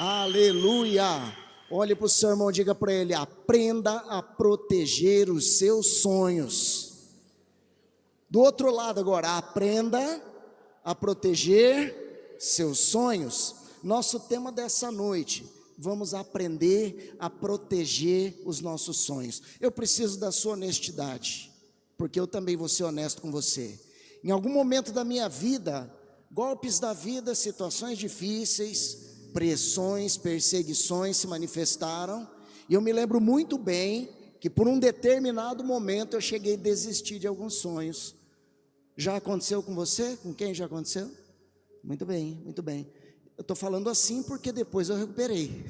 Aleluia! Olhe para o seu irmão, diga para ele: aprenda a proteger os seus sonhos. Do outro lado agora, aprenda a proteger seus sonhos. Nosso tema dessa noite: vamos aprender a proteger os nossos sonhos. Eu preciso da sua honestidade, porque eu também vou ser honesto com você. Em algum momento da minha vida, golpes da vida, situações difíceis, pressões, perseguições se manifestaram, e eu me lembro muito bem que por um determinado momento eu cheguei a desistir de alguns sonhos. Já aconteceu com você? Com quem já aconteceu? Muito bem, muito bem. Eu estou falando assim porque depois eu recuperei.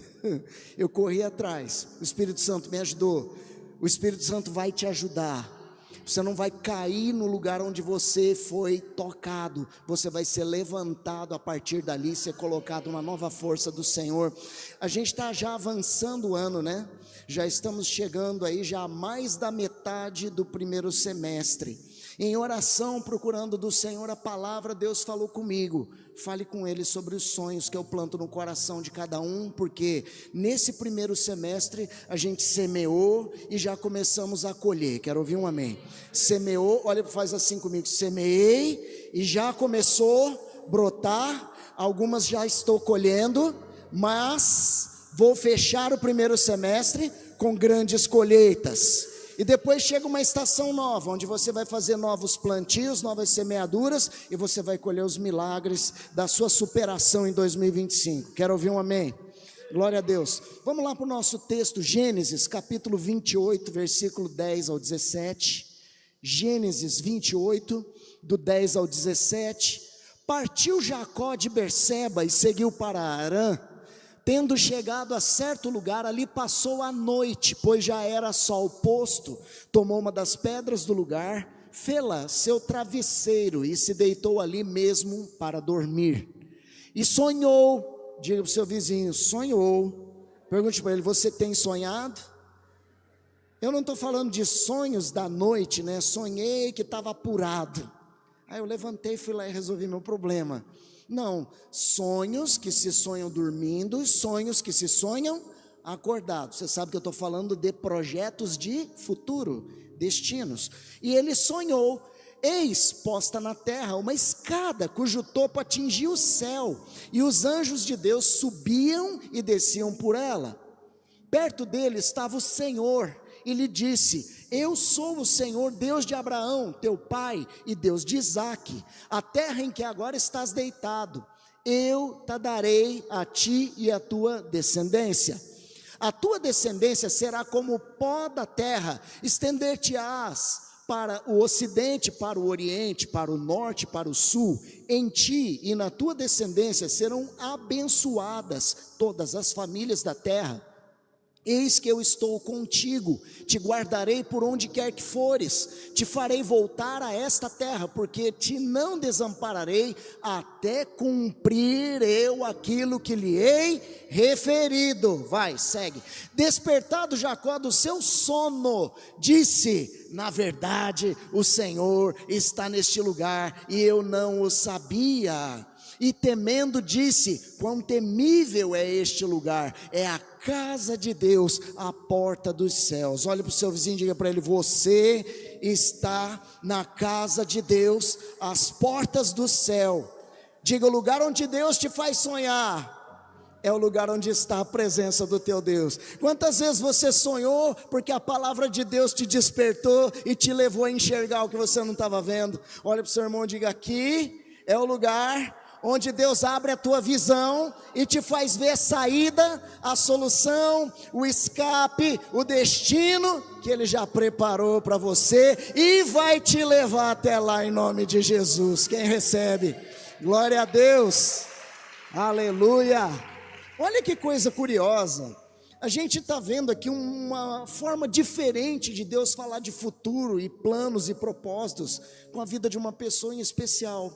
Eu corri atrás, o Espírito Santo me ajudou. O Espírito Santo vai te ajudar. Você não vai cair no lugar onde você foi tocado. Você vai ser levantado a partir dali, ser colocado uma nova força do Senhor. A gente está já avançando o ano, né? Já estamos chegando aí já a mais da metade do primeiro semestre. Em oração, procurando do Senhor a palavra, Deus falou comigo: fale com Ele sobre os sonhos que eu planto no coração de cada um, porque nesse primeiro semestre a gente semeou e já começamos a colher. Quero ouvir um amém. Semeou, olha, faz assim comigo: semeei e já começou a brotar, algumas já estou colhendo, mas vou fechar o primeiro semestre com grandes colheitas. E depois chega uma estação nova, onde você vai fazer novos plantios, novas semeaduras, e você vai colher os milagres da sua superação em 2025. Quero ouvir um amém? Glória a Deus. Vamos lá para o nosso texto, Gênesis capítulo 28, versículo 10 ao 17. Gênesis 28, do 10 ao 17. Partiu Jacó de Berseba e seguiu para Harã. Tendo chegado a certo lugar, ali passou a noite, pois já era sol posto. Tomou uma das pedras do lugar, fê-la seu travesseiro e se deitou ali mesmo para dormir. E sonhou, diga para o seu vizinho: sonhou. Pergunte para ele: você tem sonhado? Eu não estou falando de sonhos da noite, né? Sonhei que estava apurado. Aí eu levantei, fui lá e resolvi meu problema. Não, sonhos que se sonham dormindo, sonhos que se sonham acordados. Você sabe que eu estou falando de projetos de futuro, destinos. E ele sonhou: eis posta na terra uma escada cujo topo atingia o céu, e os anjos de Deus subiam e desciam por ela. Perto dele estava o Senhor e lhe disse: eu sou o Senhor, Deus de Abraão, teu pai, e Deus de Isaque. A terra em que agora estás deitado, eu te darei a ti e a tua descendência. A tua descendência será como o pó da terra, estender-te-ás para o ocidente, para o oriente, para o norte, para o sul. Em ti e na tua descendência serão abençoadas todas as famílias da terra. Eis que eu estou contigo, te guardarei por onde quer que fores, te farei voltar a esta terra, porque te não desampararei, até cumprir eu aquilo que lhe hei referido. Vai, segue. Despertado Jacó do seu sono, disse: na verdade o Senhor está neste lugar, e eu não o sabia. E temendo disse: quão temível é este lugar, é a casa de Deus, a porta dos céus. Olha para o seu vizinho e diga para ele: você está na casa de Deus, as portas do céu. Diga: o lugar onde Deus te faz sonhar é o lugar onde está a presença do teu Deus. Quantas vezes você sonhou porque a palavra de Deus te despertou e te levou a enxergar o que você não estava vendo? Olha para o seu irmão e diga: aqui é o lugar onde Deus abre a tua visão e te faz ver a saída, a solução, o escape, o destino que Ele já preparou para você e vai te levar até lá em nome de Jesus. Quem recebe? Glória a Deus, aleluia. Olha que coisa curiosa, a gente está vendo aqui uma forma diferente de Deus falar de futuro e planos e propósitos com a vida de uma pessoa em especial.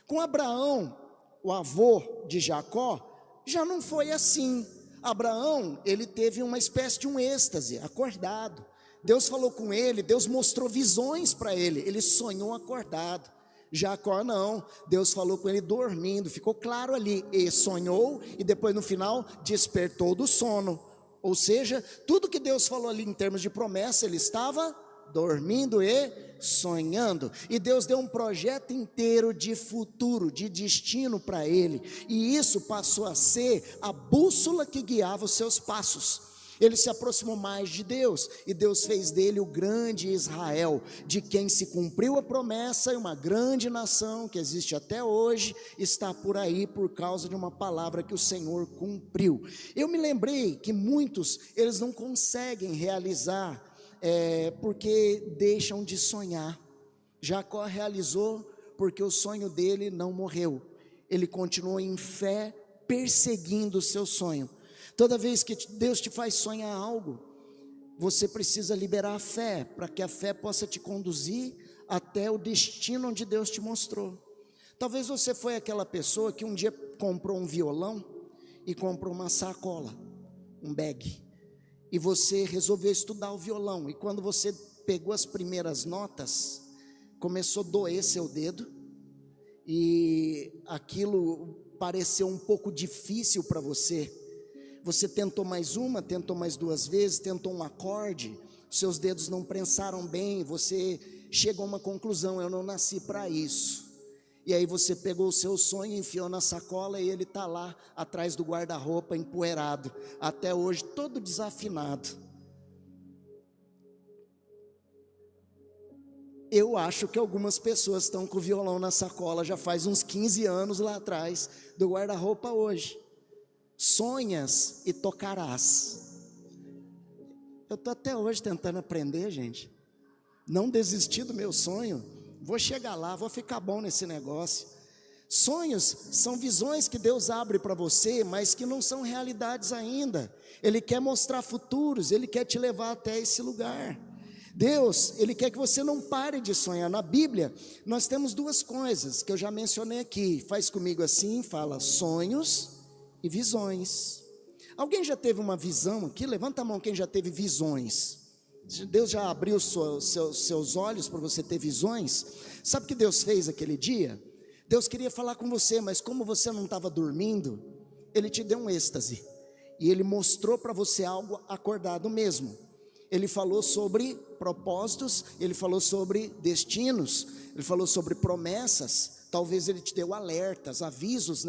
Com Abraão, o avô de Jacó, já não foi assim. Abraão, ele teve uma espécie de um êxtase, acordado. Deus falou com ele, Deus mostrou visões para ele, ele sonhou acordado. Jacó não, Deus falou com ele dormindo, ficou claro ali, e sonhou, e depois no final despertou do sono. Ou seja, tudo que Deus falou ali em termos de promessa, ele estava dormindo e sonhando, e Deus deu um projeto inteiro de futuro, de destino para ele, e isso passou a ser a bússola que guiava os seus passos. Ele se aproximou mais de Deus, e Deus fez dele o grande Israel, de quem se cumpriu a promessa, e uma grande nação que existe até hoje, está por aí por causa de uma palavra que o Senhor cumpriu. Eu me lembrei que muitos, eles não conseguem realizar, porque deixam de sonhar. Jacó realizou porque o sonho dele não morreu, ele continuou em fé, perseguindo o seu sonho. Toda vez que Deus te faz sonhar algo, você precisa liberar a fé, para que a fé possa te conduzir até o destino onde Deus te mostrou. Talvez você foi aquela pessoa que um dia comprou um violão e comprou uma sacola, um bag, e você resolveu estudar o violão, e quando você pegou as primeiras notas, começou a doer seu dedo, e aquilo pareceu um pouco difícil para você. Você tentou mais uma, tentou mais duas vezes, tentou um acorde, seus dedos não prensaram bem, você chegou a uma conclusão: eu não nasci para isso. E aí você pegou o seu sonho, enfiou na sacola, e ele está lá atrás do guarda-roupa, empoeirado, até hoje todo desafinado. Eu acho que algumas pessoas estão com o violão na sacola já faz uns 15 anos lá atrás do guarda-roupa hoje. Sonhas e tocarás. Eu estou até hoje tentando aprender, gente. Não desisti do meu sonho. Vou chegar lá, vou ficar bom nesse negócio. Sonhos são visões que Deus abre para você, mas que não são realidades ainda. Ele quer mostrar futuros, Ele quer te levar até esse lugar. Deus, Ele quer que você não pare de sonhar. Na Bíblia, nós temos duas coisas que eu já mencionei aqui. Faz comigo assim, fala sonhos e visões. Alguém já teve uma visão aqui? Levanta a mão quem já teve visões. Deus já abriu seus olhos para você ter visões. Sabe o que Deus fez aquele dia? Deus queria falar com você, mas como você não estava dormindo, Ele te deu um êxtase, e Ele mostrou para você algo acordado mesmo. Ele falou sobre propósitos, Ele falou sobre destinos, Ele falou sobre promessas. Talvez Ele te deu alertas, avisos,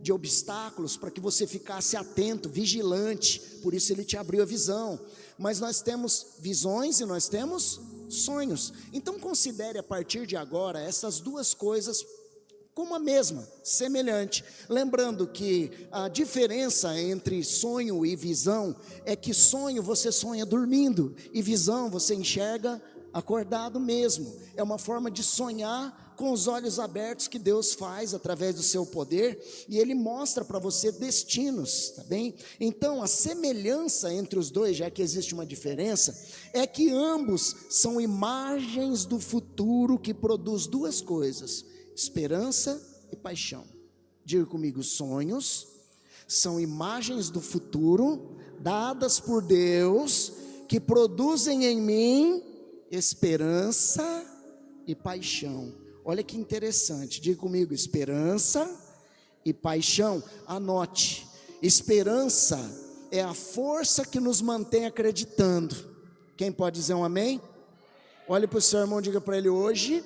de obstáculos, para que você ficasse atento, vigilante. Por isso Ele te abriu a visão. Mas nós temos visões e nós temos sonhos. Então considere a partir de agora essas duas coisas como a mesma, semelhante. Lembrando que a diferença entre sonho e visão é que sonho você sonha dormindo, e visão você enxerga acordado mesmo. É uma forma de sonhar com os olhos abertos que Deus faz através do seu poder, e Ele mostra para você destinos, tá bem? Então a semelhança entre os dois, já que existe uma diferença, é que ambos são imagens do futuro que produz duas coisas: esperança e paixão. Diga comigo: sonhos são imagens do futuro dadas por Deus, que produzem em mim esperança e paixão. Olha que interessante, diga comigo: esperança e paixão. Anote: esperança é a força que nos mantém acreditando. Quem pode dizer um amém? Olhe para o seu irmão, diga para ele: hoje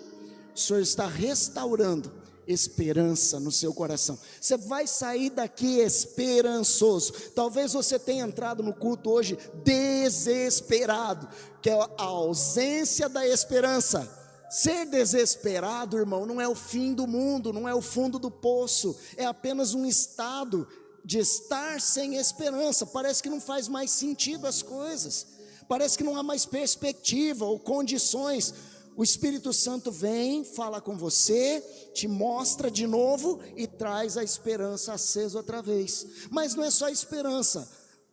o Senhor está restaurando esperança no seu coração. Você vai sair daqui esperançoso. Talvez você tenha entrado no culto hoje desesperado, que é a ausência da esperança. Ser desesperado, irmão, não é o fim do mundo, não é o fundo do poço, é apenas um estado de estar sem esperança. Parece que não faz mais sentido as coisas, parece que não há mais perspectiva ou condições. O Espírito Santo vem, fala com você, te mostra de novo e traz a esperança acesa outra vez. Mas não é só esperança,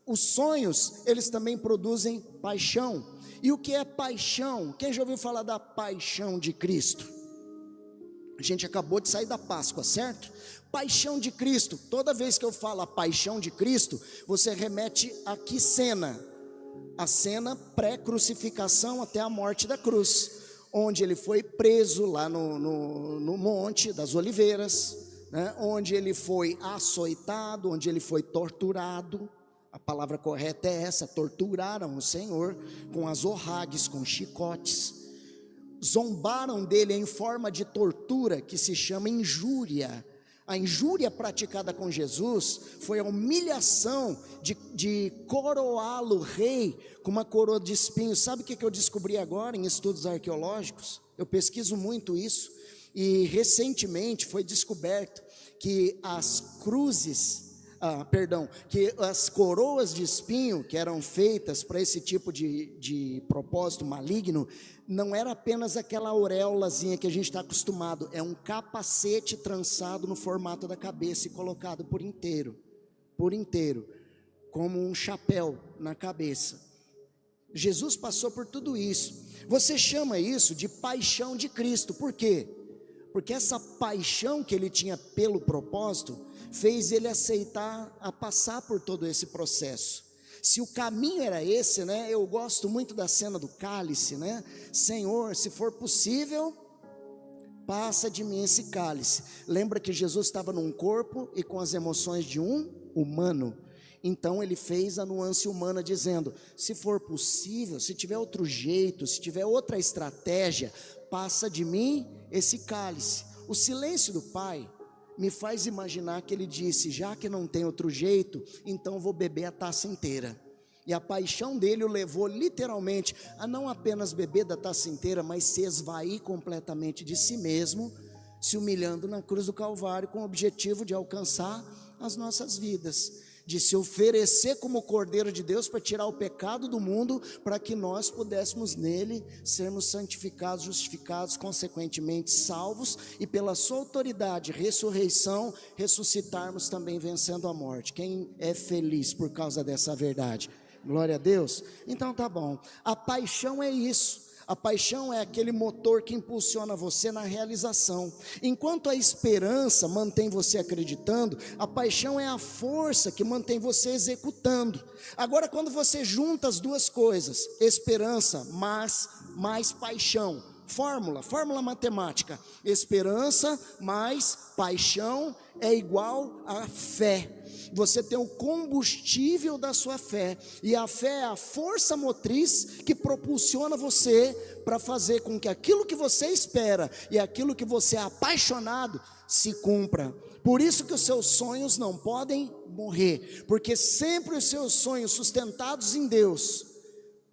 os sonhos, eles também produzem paixão. E o que é paixão? Quem já ouviu falar da paixão de Cristo? A gente acabou de sair da Páscoa, certo? Paixão de Cristo. Toda vez que eu falo a paixão de Cristo, você remete a que cena? A cena pré-crucificação até a morte da cruz. onde ele foi preso lá no Monte das Oliveiras, né? Onde ele foi açoitado, onde ele foi torturado. A palavra correta é essa: torturaram o Senhor com azorragues, com chicotes. Zombaram dele em forma de tortura que se chama injúria. A injúria praticada com Jesus foi a humilhação de coroá-lo rei com uma coroa de espinhos. Sabe o que eu descobri agora em estudos arqueológicos? Eu pesquiso muito isso, e recentemente foi descoberto que que as coroas de espinho que eram feitas para esse tipo de propósito maligno, não era apenas aquela auréolazinha que a gente está acostumado, é um capacete trançado no formato da cabeça e colocado por inteiro, como um chapéu na cabeça. Jesus passou por tudo isso. Você chama isso de paixão de Cristo, por quê? Porque essa paixão que ele tinha pelo propósito fez ele aceitar a passar por todo esse processo. Se o caminho era esse, né? Eu gosto muito da cena do cálice, né? Senhor, se for possível, passa de mim esse cálice. Lembra que Jesus estava num corpo e com as emoções de um humano. Então ele fez a nuance humana dizendo: se for possível, se tiver outro jeito, se tiver outra estratégia, passa de mim esse cálice. O silêncio do Pai me faz imaginar que ele disse: já que não tem outro jeito, então vou beber a taça inteira. E a paixão dele o levou literalmente a não apenas beber da taça inteira, mas se esvair completamente de si mesmo, se humilhando na cruz do Calvário, com o objetivo de alcançar as nossas vidas, de se oferecer como Cordeiro de Deus para tirar o pecado do mundo, para que nós pudéssemos nele sermos santificados, justificados, consequentemente salvos, e pela sua autoridade, ressurreição, ressuscitarmos também vencendo a morte. Quem é feliz por causa dessa verdade? Glória a Deus. Então tá bom, a paixão é isso. A paixão é aquele motor que impulsiona você na realização. Enquanto a esperança mantém você acreditando, a paixão é a força que mantém você executando. Agora, quando você junta as duas coisas, esperança mais paixão, fórmula matemática: esperança mais paixão é igual a fé. Você tem o combustível da sua fé, e a fé é a força motriz que propulsiona você para fazer com que aquilo que você espera e aquilo que você é apaixonado se cumpra. Por isso que os seus sonhos não podem morrer, porque sempre os seus sonhos sustentados em Deus,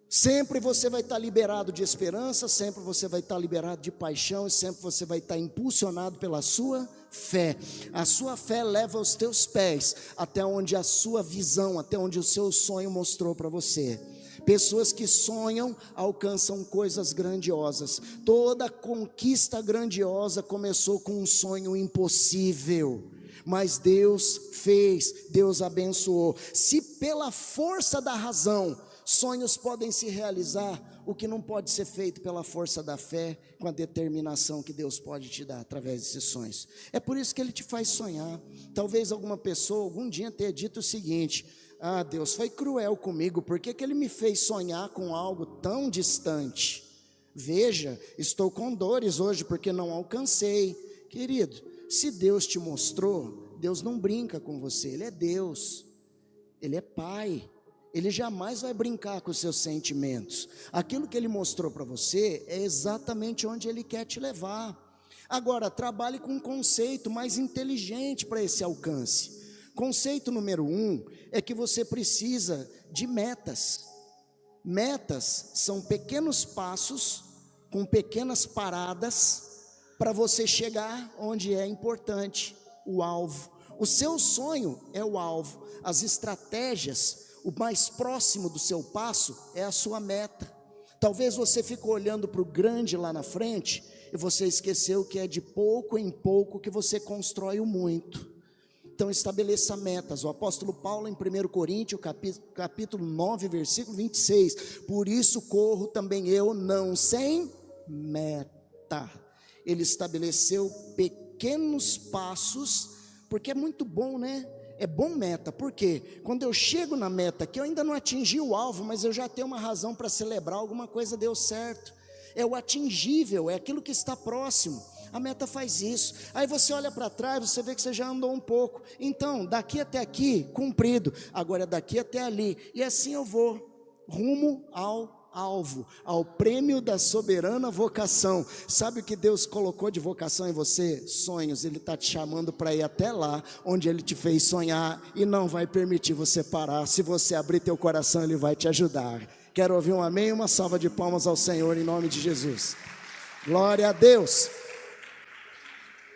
sempre você vai estar liberado de esperança, sempre você vai estar liberado de paixão, e sempre você vai estar impulsionado pela sua fé. A sua fé leva os teus pés até onde a sua visão, até onde o seu sonho mostrou para você. Pessoas que sonham alcançam coisas grandiosas. Toda conquista grandiosa começou com um sonho impossível, mas Deus fez, Deus abençoou. Se pela força da razão sonhos podem se realizar, o que não pode ser feito pela força da fé, com a determinação que Deus pode te dar através desses sonhos. É por isso que Ele te faz sonhar. Talvez alguma pessoa algum dia tenha dito o seguinte: ah, Deus foi cruel comigo, por que Ele me fez sonhar com algo tão distante? Veja, estou com dores hoje porque não alcancei. Querido, se Deus te mostrou, Deus não brinca com você. Ele é Deus, Ele é Pai. Ele jamais vai brincar com os seus sentimentos. Aquilo que Ele mostrou para você é exatamente onde Ele quer te levar. Agora, trabalhe com um conceito mais inteligente para esse alcance. Conceito número 1 é que você precisa de metas. Metas são pequenos passos com pequenas paradas para você chegar onde é importante, o alvo. O seu sonho é o alvo. As estratégias, o mais próximo do seu passo é a sua meta. Talvez você ficou olhando para o grande lá na frente e você esqueceu que é de pouco em pouco que você constrói o muito. Então estabeleça metas. O apóstolo Paulo em 1 Coríntios capítulo 9 versículo 26: por isso corro também eu, não sem meta. Ele estabeleceu pequenos passos, porque é muito bom, né? É bom meta, porque quando eu chego na meta, que eu ainda não atingi o alvo, mas eu já tenho uma razão para celebrar, alguma coisa deu certo. é o atingível, é aquilo que está próximo. A meta faz isso. Aí você olha para trás, você vê que você já andou um pouco. Então, daqui até aqui, cumprido. Agora daqui até ali. E assim eu vou, rumo ao alvo, ao prêmio da soberana vocação. Sabe o que Deus colocou de vocação em você? Sonhos. Ele está te chamando para ir até lá, onde Ele te fez sonhar, e não vai permitir você parar. Se você abrir teu coração, Ele vai te ajudar. Quero ouvir um amém e uma salva de palmas ao Senhor, em nome de Jesus. Glória a Deus.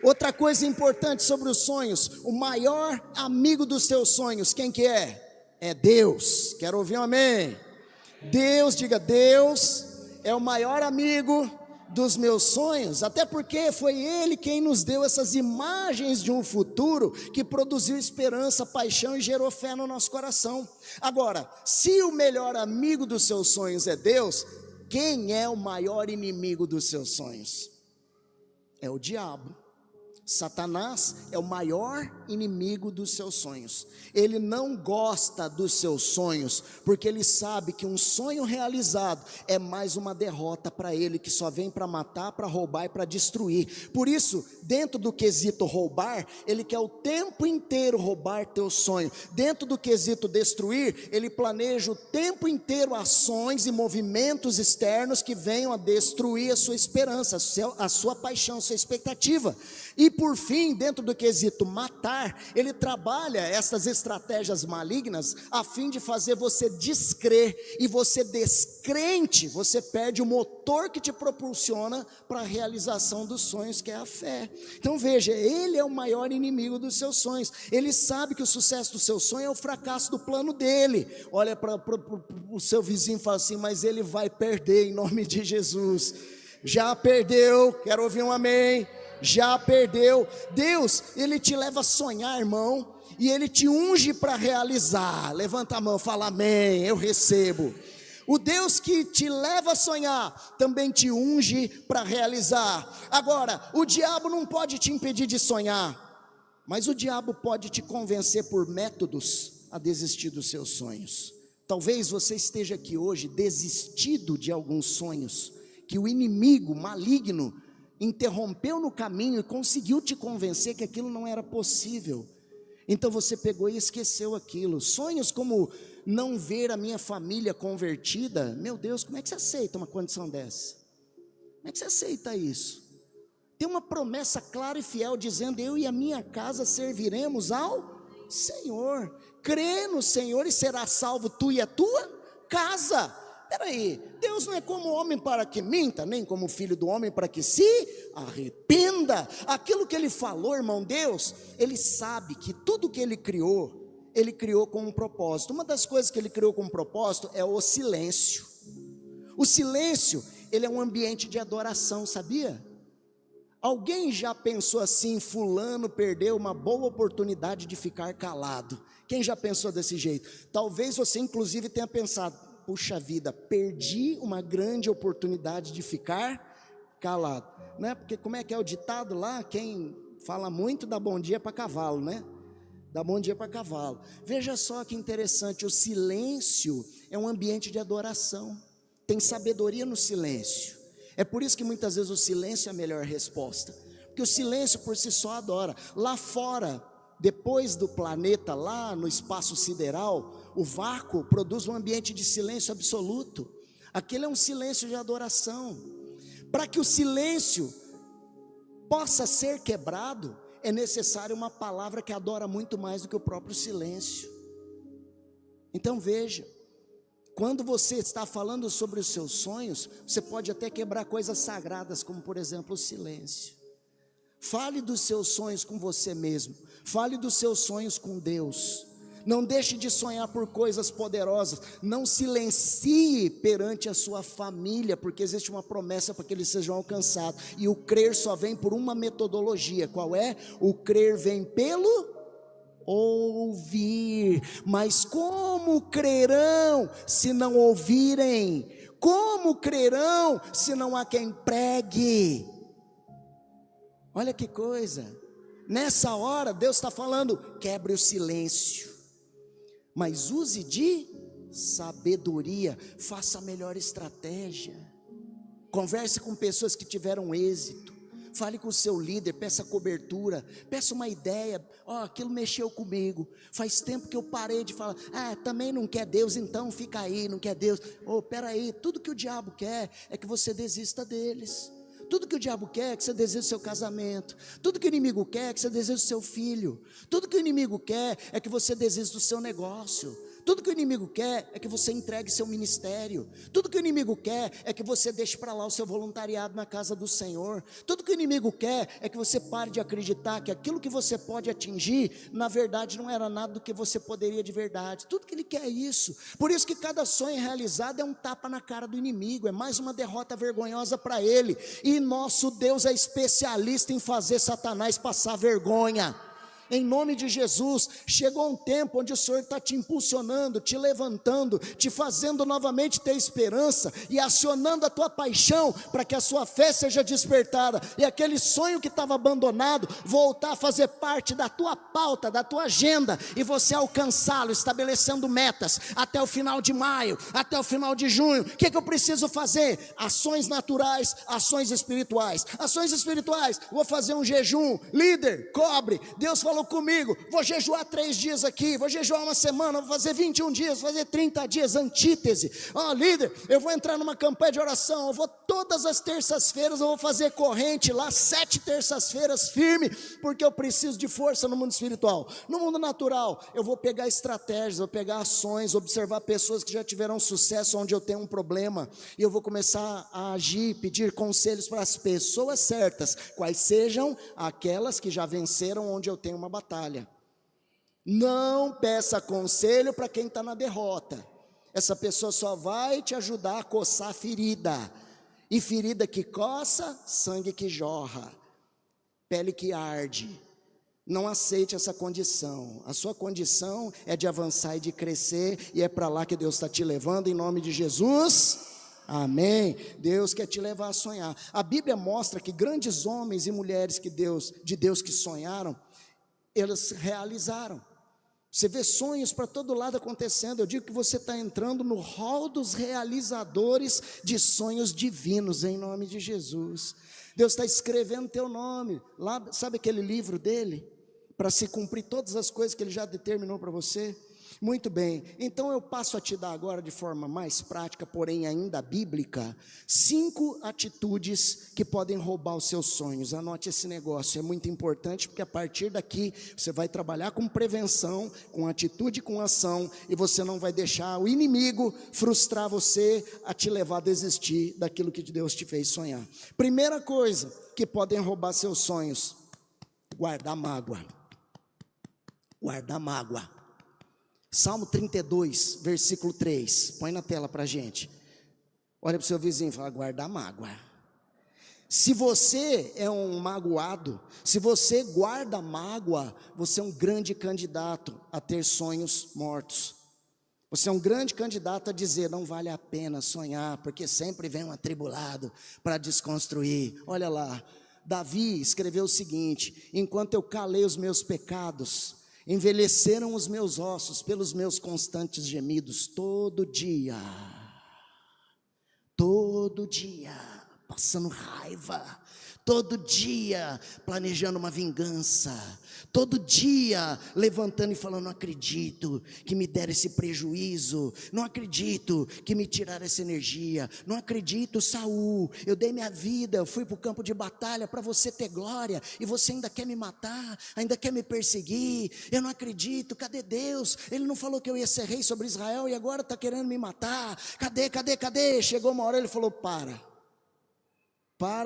Outra coisa importante sobre os sonhos: o maior amigo dos teus sonhos, quem que é? É Deus. Quero ouvir um amém. Deus, diga, Deus é o maior amigo dos meus sonhos, até porque foi Ele quem nos deu essas imagens de um futuro que produziu esperança, paixão e gerou fé no nosso coração. Agora, se o melhor amigo dos seus sonhos é Deus, quem é o maior inimigo dos seus sonhos? É o diabo. Satanás é o maior inimigo dos seus sonhos. Ele não gosta dos seus sonhos, porque ele sabe que um sonho realizado é mais uma derrota para ele, que só vem para matar, para roubar e para destruir. Por isso, dentro do quesito roubar, ele quer o tempo inteiro roubar teu sonho. Dentro do quesito destruir, ele planeja o tempo inteiro ações e movimentos externos que venham a destruir a sua esperança, a sua paixão, a sua expectativa. E por fim, dentro do quesito matar, ele trabalha essas estratégias malignas a fim de fazer você descrer, e você descrente, você perde o motor que te propulsiona para a realização dos sonhos, que é a fé. Então veja, ele é o maior inimigo dos seus sonhos. Ele sabe que o sucesso do seu sonho é o fracasso do plano dele. Olha para o seu vizinho e fala assim: mas ele vai perder em nome de Jesus. Já perdeu, quero ouvir um amém. Já perdeu. Deus, Ele te leva a sonhar, irmão, e Ele te unge para realizar. Levanta a mão, fala amém, eu recebo. O Deus que te leva a sonhar, também te unge para realizar. Agora, o diabo não pode te impedir de sonhar, mas o diabo pode te convencer por métodos a desistir dos seus sonhos. Talvez você esteja aqui hoje desistido de alguns sonhos, que o inimigo maligno interrompeu no caminho e conseguiu te convencer que aquilo não era possível. Então você pegou e esqueceu aquilo. Sonhos como não ver a minha família convertida. Meu Deus, como é que você aceita uma condição dessa? Como é que você aceita isso? Tem uma promessa clara e fiel dizendo: eu e a minha casa serviremos ao Senhor. Crê no Senhor e será salvo tu e a tua casa. Peraí, Deus não é como homem para que minta, nem como filho do homem para que se arrependa. Aquilo que Ele falou, irmão, Deus, Ele sabe que tudo que Ele criou com um propósito. Uma das coisas que Ele criou com um propósito é o silêncio. O silêncio, ele é um ambiente de adoração, sabia? Alguém já pensou assim: fulano perdeu uma boa oportunidade de ficar calado? Quem já pensou desse jeito? Talvez você inclusive tenha pensado: puxa vida, perdi uma grande oportunidade de ficar calado, né? Porque como é que é o ditado lá? Quem fala muito dá bom dia para cavalo, né? Dá bom dia para cavalo. Veja só que interessante, o silêncio é um ambiente de adoração. Tem sabedoria no silêncio. É por isso que muitas vezes o silêncio é a melhor resposta, porque o silêncio por si só adora. Lá fora, depois do planeta, lá no espaço sideral, o vácuo produz um ambiente de silêncio absoluto. Aquele é um silêncio de adoração. Para que o silêncio possa ser quebrado, é necessário uma palavra que adora muito mais do que o próprio silêncio. Então veja, quando você está falando sobre os seus sonhos, você pode até quebrar coisas sagradas, como por exemplo o silêncio. Fale dos seus sonhos com você mesmo, fale dos seus sonhos com Deus. Não deixe de sonhar por coisas poderosas. Não silencie perante a sua família, porque existe uma promessa para que eles sejam alcançados. E o crer só vem por uma metodologia. Qual é? O crer vem pelo ouvir. Mas como crerão se não ouvirem? Como crerão se não há quem pregue? Olha que coisa. Nessa hora Deus está falando: quebre o silêncio, mas use de sabedoria, faça a melhor estratégia. converse com pessoas que tiveram êxito, fale com o seu líder, peça cobertura, peça uma ideia. Aquilo mexeu comigo, faz tempo que eu parei de falar, também não quer Deus, então fica aí, não quer Deus. Peraí, tudo que o diabo quer é que você desista deles. Tudo que o diabo quer é que você deseje o seu casamento. Tudo que o inimigo quer é que você deseje o seu filho. Tudo que o inimigo quer é que você deseje do seu negócio. Tudo que o inimigo quer é que você entregue seu ministério. Tudo que o inimigo quer é que você deixe para lá o seu voluntariado na casa do Senhor. Tudo que o inimigo quer é que você pare de acreditar que aquilo que você pode atingir, na verdade não era nada do que você poderia de verdade. Tudo que ele quer é isso. Por isso que cada sonho realizado é um tapa na cara do inimigo, é mais uma derrota vergonhosa para ele. E nosso Deus é especialista em fazer Satanás passar vergonha. Em nome de Jesus, chegou um tempo onde o Senhor está te impulsionando, te levantando, te fazendo novamente ter esperança e acionando a tua paixão para que a sua fé seja despertada e aquele sonho que estava abandonado voltar a fazer parte da tua pauta, da tua agenda e você alcançá-lo, estabelecendo metas até o final de maio, até o final de junho. O que eu preciso fazer? Ações naturais, ações espirituais. Ações espirituais, vou fazer um jejum. Líder, cobre. Deus falou comigo, vou jejuar 3 dias aqui, vou jejuar uma semana, vou fazer 21 dias, vou fazer 30 dias, antítese. Líder, eu vou entrar numa campanha de oração, eu vou todas as terças-feiras, eu vou fazer corrente lá, 7 terças-feiras firme, porque eu preciso de força no mundo espiritual. No mundo natural, eu vou pegar estratégias, vou pegar ações, observar pessoas que já tiveram sucesso onde eu tenho um problema, e eu vou começar a agir, pedir conselhos para as pessoas certas, quais sejam aquelas que já venceram onde eu tenho uma batalha. Não peça conselho para quem está na derrota. Essa pessoa só vai te ajudar a coçar a ferida, e ferida que coça, sangue que jorra, pele que arde. Não aceite essa condição. A sua condição é de avançar e de crescer, e é para lá que Deus está te levando, em nome de Jesus. Amém. Deus quer te levar a sonhar. A Bíblia mostra que grandes homens e mulheres de Deus que sonharam, eles realizaram. Você vê sonhos para todo lado acontecendo. Eu digo que você está entrando no hall dos realizadores de sonhos divinos, em nome de Jesus. Deus está escrevendo teu nome lá, sabe aquele livro dele? Para se cumprir todas as coisas que ele já determinou para você. Muito bem, então eu passo a te dar agora de forma mais prática, porém ainda bíblica, 5 atitudes que podem roubar os seus sonhos. Anote esse negócio, é muito importante, porque a partir daqui você vai trabalhar com prevenção, com atitude, com ação, e você não vai deixar o inimigo frustrar você a te levar a desistir daquilo que Deus te fez sonhar. Primeira coisa que podem roubar seus sonhos: guardar mágoa. Guardar mágoa. Salmo 32, versículo 3, põe na tela para a gente. Olha para o seu vizinho e fala: guardar mágoa. Se você é um magoado, se você guarda mágoa, você é um grande candidato a ter sonhos mortos. Você é um grande candidato a dizer: não vale a pena sonhar, porque sempre vem um atribulado para desconstruir. Olha lá, Davi escreveu o seguinte: enquanto eu calei os meus pecados, envelheceram os meus ossos pelos meus constantes gemidos. Todo dia, passando raiva, todo dia planejando uma vingança, todo dia levantando e falando: não acredito que me deram esse prejuízo, não acredito que me tiraram essa energia, não acredito, Saul, eu dei minha vida, eu fui para o campo de batalha para você ter glória, e você ainda quer me matar, ainda quer me perseguir, eu não acredito, cadê Deus? Ele não falou que eu ia ser rei sobre Israel e agora está querendo me matar, cadê? Chegou uma hora, ele falou: para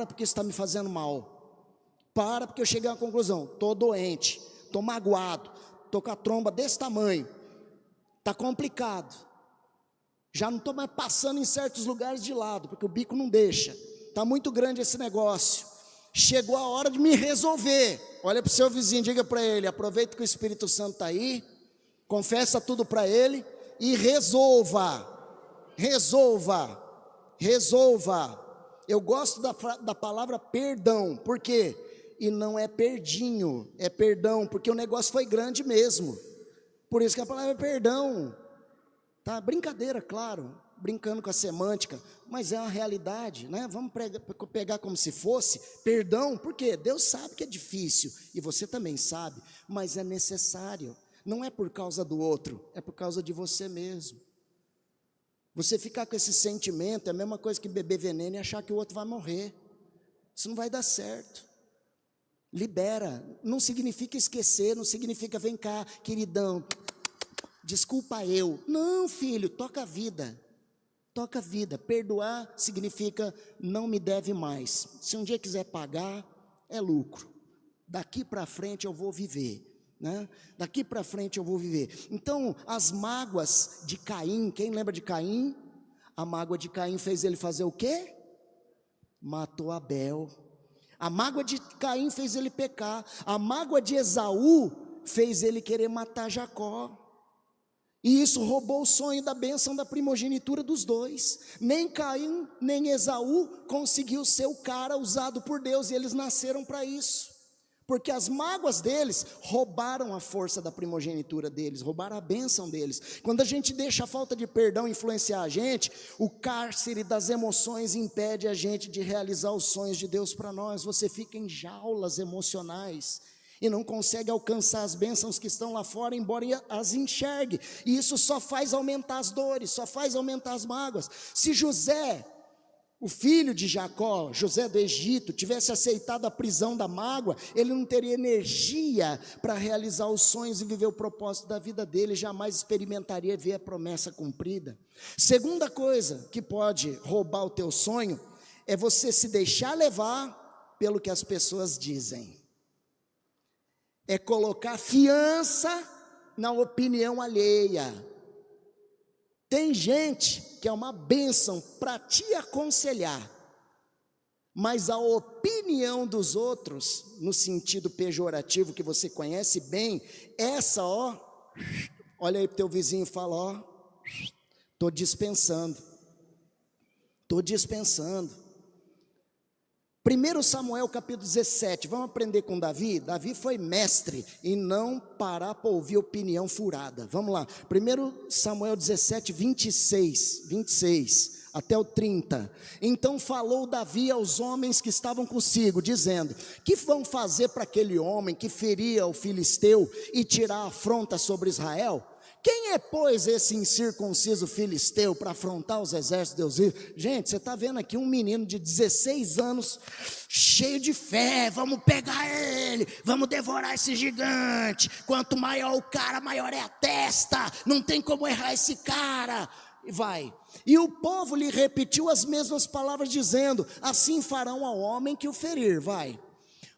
porque está me fazendo mal, para porque eu cheguei a uma conclusão: estou doente, estou magoado, estou com a tromba desse tamanho, está complicado, já não estou mais passando em certos lugares de lado, porque o bico não deixa, está muito grande esse negócio, chegou a hora de me resolver. Olha para o seu vizinho, diga para ele: aproveita que o Espírito Santo está aí, confessa tudo para ele e resolva. Eu gosto da palavra perdão, por quê? E não é perdinho, é perdão, porque o negócio foi grande mesmo, por isso que a palavra é perdão. tá? Brincadeira, claro, brincando com a semântica, mas é uma realidade, né? Vamos pegar como se fosse perdão, porque Deus sabe que é difícil, e você também sabe, mas é necessário, não é por causa do outro, é por causa de você mesmo. Você ficar com esse sentimento é a mesma coisa que beber veneno e achar que o outro vai morrer. Isso não vai dar certo. Libera, não significa esquecer, não significa vem cá, queridão, desculpa eu. Não, filho, toca a vida. Toca a vida. Perdoar significa não me deve mais. Se um dia quiser pagar, é lucro. Daqui para frente eu vou viver. Né? Daqui para frente eu vou viver. Então, as mágoas de Caim, quem lembra de Caim? A mágoa de Caim fez ele fazer o quê? Matou Abel. A mágoa de Caim fez ele pecar. A mágoa de Esaú fez ele querer matar Jacó. E isso roubou o sonho da bênção da primogenitura dos dois. Nem Caim, nem Esaú conseguiu ser o cara usado por Deus, e eles nasceram para isso. Porque as mágoas deles roubaram a força da primogenitura deles, roubaram a bênção deles. Quando a gente deixa a falta de perdão influenciar a gente, o cárcere das emoções impede a gente de realizar os sonhos de Deus para nós. Você fica em jaulas emocionais e não consegue alcançar as bênçãos que estão lá fora, embora as enxergue. E isso só faz aumentar as dores, só faz aumentar as mágoas. Se José, o filho de Jacó, José do Egito, tivesse aceitado a prisão da mágoa, ele não teria energia para realizar os sonhos e viver o propósito da vida dele, jamais experimentaria ver a promessa cumprida. Segunda coisa que pode roubar o teu sonho, é você se deixar levar pelo que as pessoas dizem. É colocar fiança na opinião alheia. Tem gente que é uma bênção para te aconselhar, mas a opinião dos outros, no sentido pejorativo que você conhece bem, essa olha aí para o teu vizinho e fala, estou dispensando. 1 Samuel capítulo 17, vamos aprender com Davi? Davi foi mestre em não parar para ouvir opinião furada. Vamos lá, 1 Samuel 17, 26 até o 30. Então falou Davi aos homens que estavam consigo, dizendo: que vão fazer para aquele homem que feria o filisteu e tirar a afronta sobre Israel? Quem é, pois, esse incircunciso filisteu para afrontar os exércitos de Deus vivos? Gente, você está vendo aqui um menino de 16 anos, cheio de fé, vamos pegar ele, vamos devorar esse gigante, quanto maior o cara, maior é a testa, não tem como errar esse cara, e vai. E o povo lhe repetiu as mesmas palavras, dizendo: assim farão ao homem que o ferir, vai.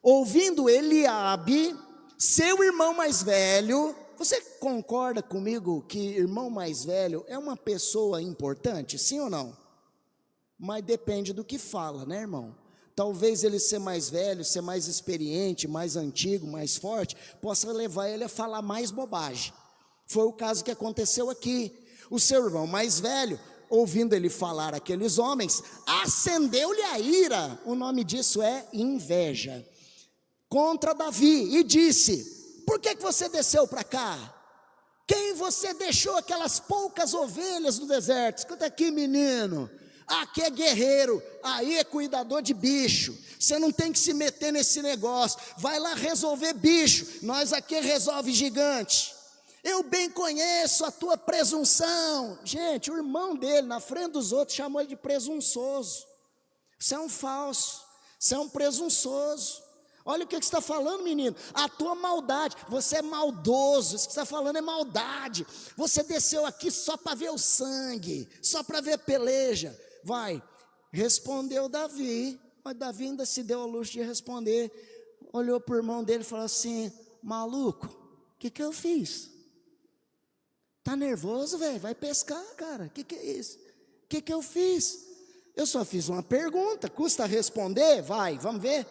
Ouvindo Eliabe, seu irmão mais velho. Você concorda comigo que irmão mais velho é uma pessoa importante, sim ou não? Mas depende do que fala, né, irmão? Talvez ele ser mais velho, ser mais experiente, mais antigo, mais forte, possa levar ele a falar mais bobagem. Foi o caso que aconteceu aqui. O seu irmão mais velho, ouvindo ele falar aqueles homens, acendeu-lhe a ira, o nome disso é inveja, contra Davi, e disse: por que você desceu para cá? Quem você deixou aquelas poucas ovelhas no deserto? Escuta aqui, menino, aqui é guerreiro, aí é cuidador de bicho, você não tem que se meter nesse negócio, vai lá resolver bicho, nós aqui resolve gigante. Eu bem conheço a tua presunção. Gente, o irmão dele, na frente dos outros, chamou ele de presunçoso. Você é um falso, você é um presunçoso. Olha o que você está falando, menino, a tua maldade, você é maldoso, isso que você está falando é maldade, você desceu aqui só para ver o sangue, só para ver a peleja, vai. Respondeu Davi, mas Davi ainda se deu ao luxo de responder, olhou para o irmão dele e falou assim: maluco, o que eu fiz? Tá nervoso, velho? Vai pescar, cara, o que é isso? O que eu fiz? Eu só fiz uma pergunta, custa responder? Vai, vamos ver.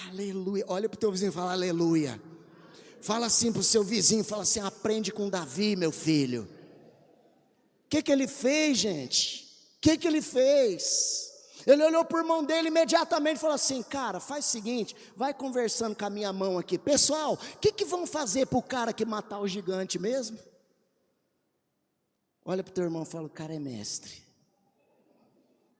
Aleluia, olha para o teu vizinho e fala aleluia. Fala assim para o seu vizinho, fala assim: aprende com Davi, meu filho. O que ele fez, gente? O que ele fez? Ele olhou para o irmão dele imediatamente e falou assim: cara, faz o seguinte, vai conversando com a minha mão aqui. Pessoal, o que vão fazer para o cara que matar o gigante mesmo? Olha para o teu irmão e fala: o cara é mestre.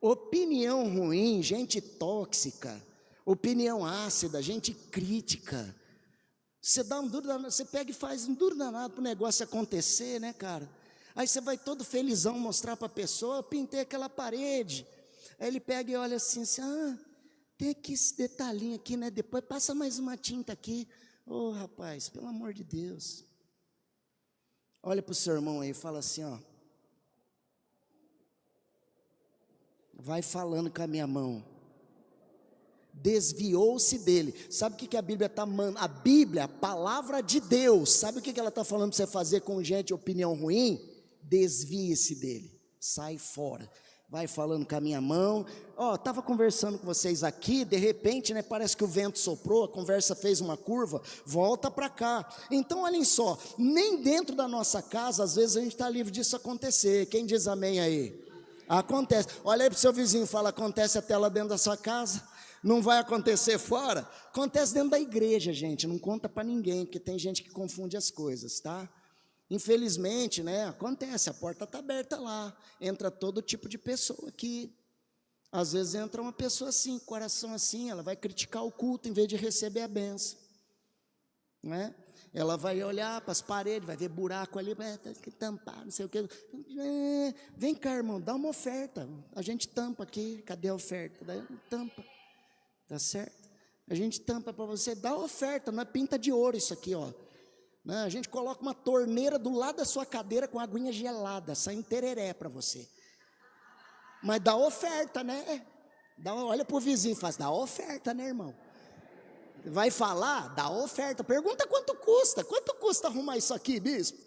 Opinião ruim, gente tóxica, opinião ácida, gente crítica. Você dá um duro danado, você pega e faz um duro danado para o negócio acontecer, né, cara? Aí você vai todo felizão mostrar para a pessoa: eu pintei aquela parede. Aí ele pega e olha assim, tem aqui esse detalhinho aqui, né? Depois passa mais uma tinta aqui. Ô, rapaz, pelo amor de Deus. Olha para o seu irmão aí e fala assim, vai falando com a minha mão. Desviou-se dele. Sabe o que a Bíblia está mandando? A Bíblia, a palavra de Deus, sabe o que ela está falando para você fazer com gente de opinião ruim? Desvie-se dele, sai fora. Vai falando com a minha mão. Estava conversando com vocês aqui, de repente, né, parece que o vento soprou, a conversa fez uma curva, volta para cá. Então, olhem só, nem dentro da nossa casa, às vezes a gente está livre disso acontecer. Quem diz amém aí? Acontece. Olha aí para o seu vizinho e fala: acontece até lá dentro da sua casa. Não vai acontecer fora? Acontece dentro da igreja, gente. Não conta para ninguém, porque tem gente que confunde as coisas, tá? Infelizmente, né, acontece, a porta está aberta lá, entra todo tipo de pessoa aqui. Às vezes entra uma pessoa assim, coração assim, ela vai criticar o culto em vez de receber a bênção, né? Ela vai olhar para as paredes, vai ver buraco ali, vai tampar, não sei o que. Vem cá, irmão, dá uma oferta, a gente tampa aqui. Cadê a oferta? Tampa, tá certo? A gente tampa para você, dá a oferta, não é pinta de ouro isso aqui, ó. A gente coloca uma torneira do lado da sua cadeira com aguinha gelada, sai um tereré para você. Mas dá oferta, né? Olha para o vizinho e faz: dá oferta, né, irmão? Vai falar? Dá oferta. Pergunta quanto custa. Quanto custa arrumar isso aqui, bispo?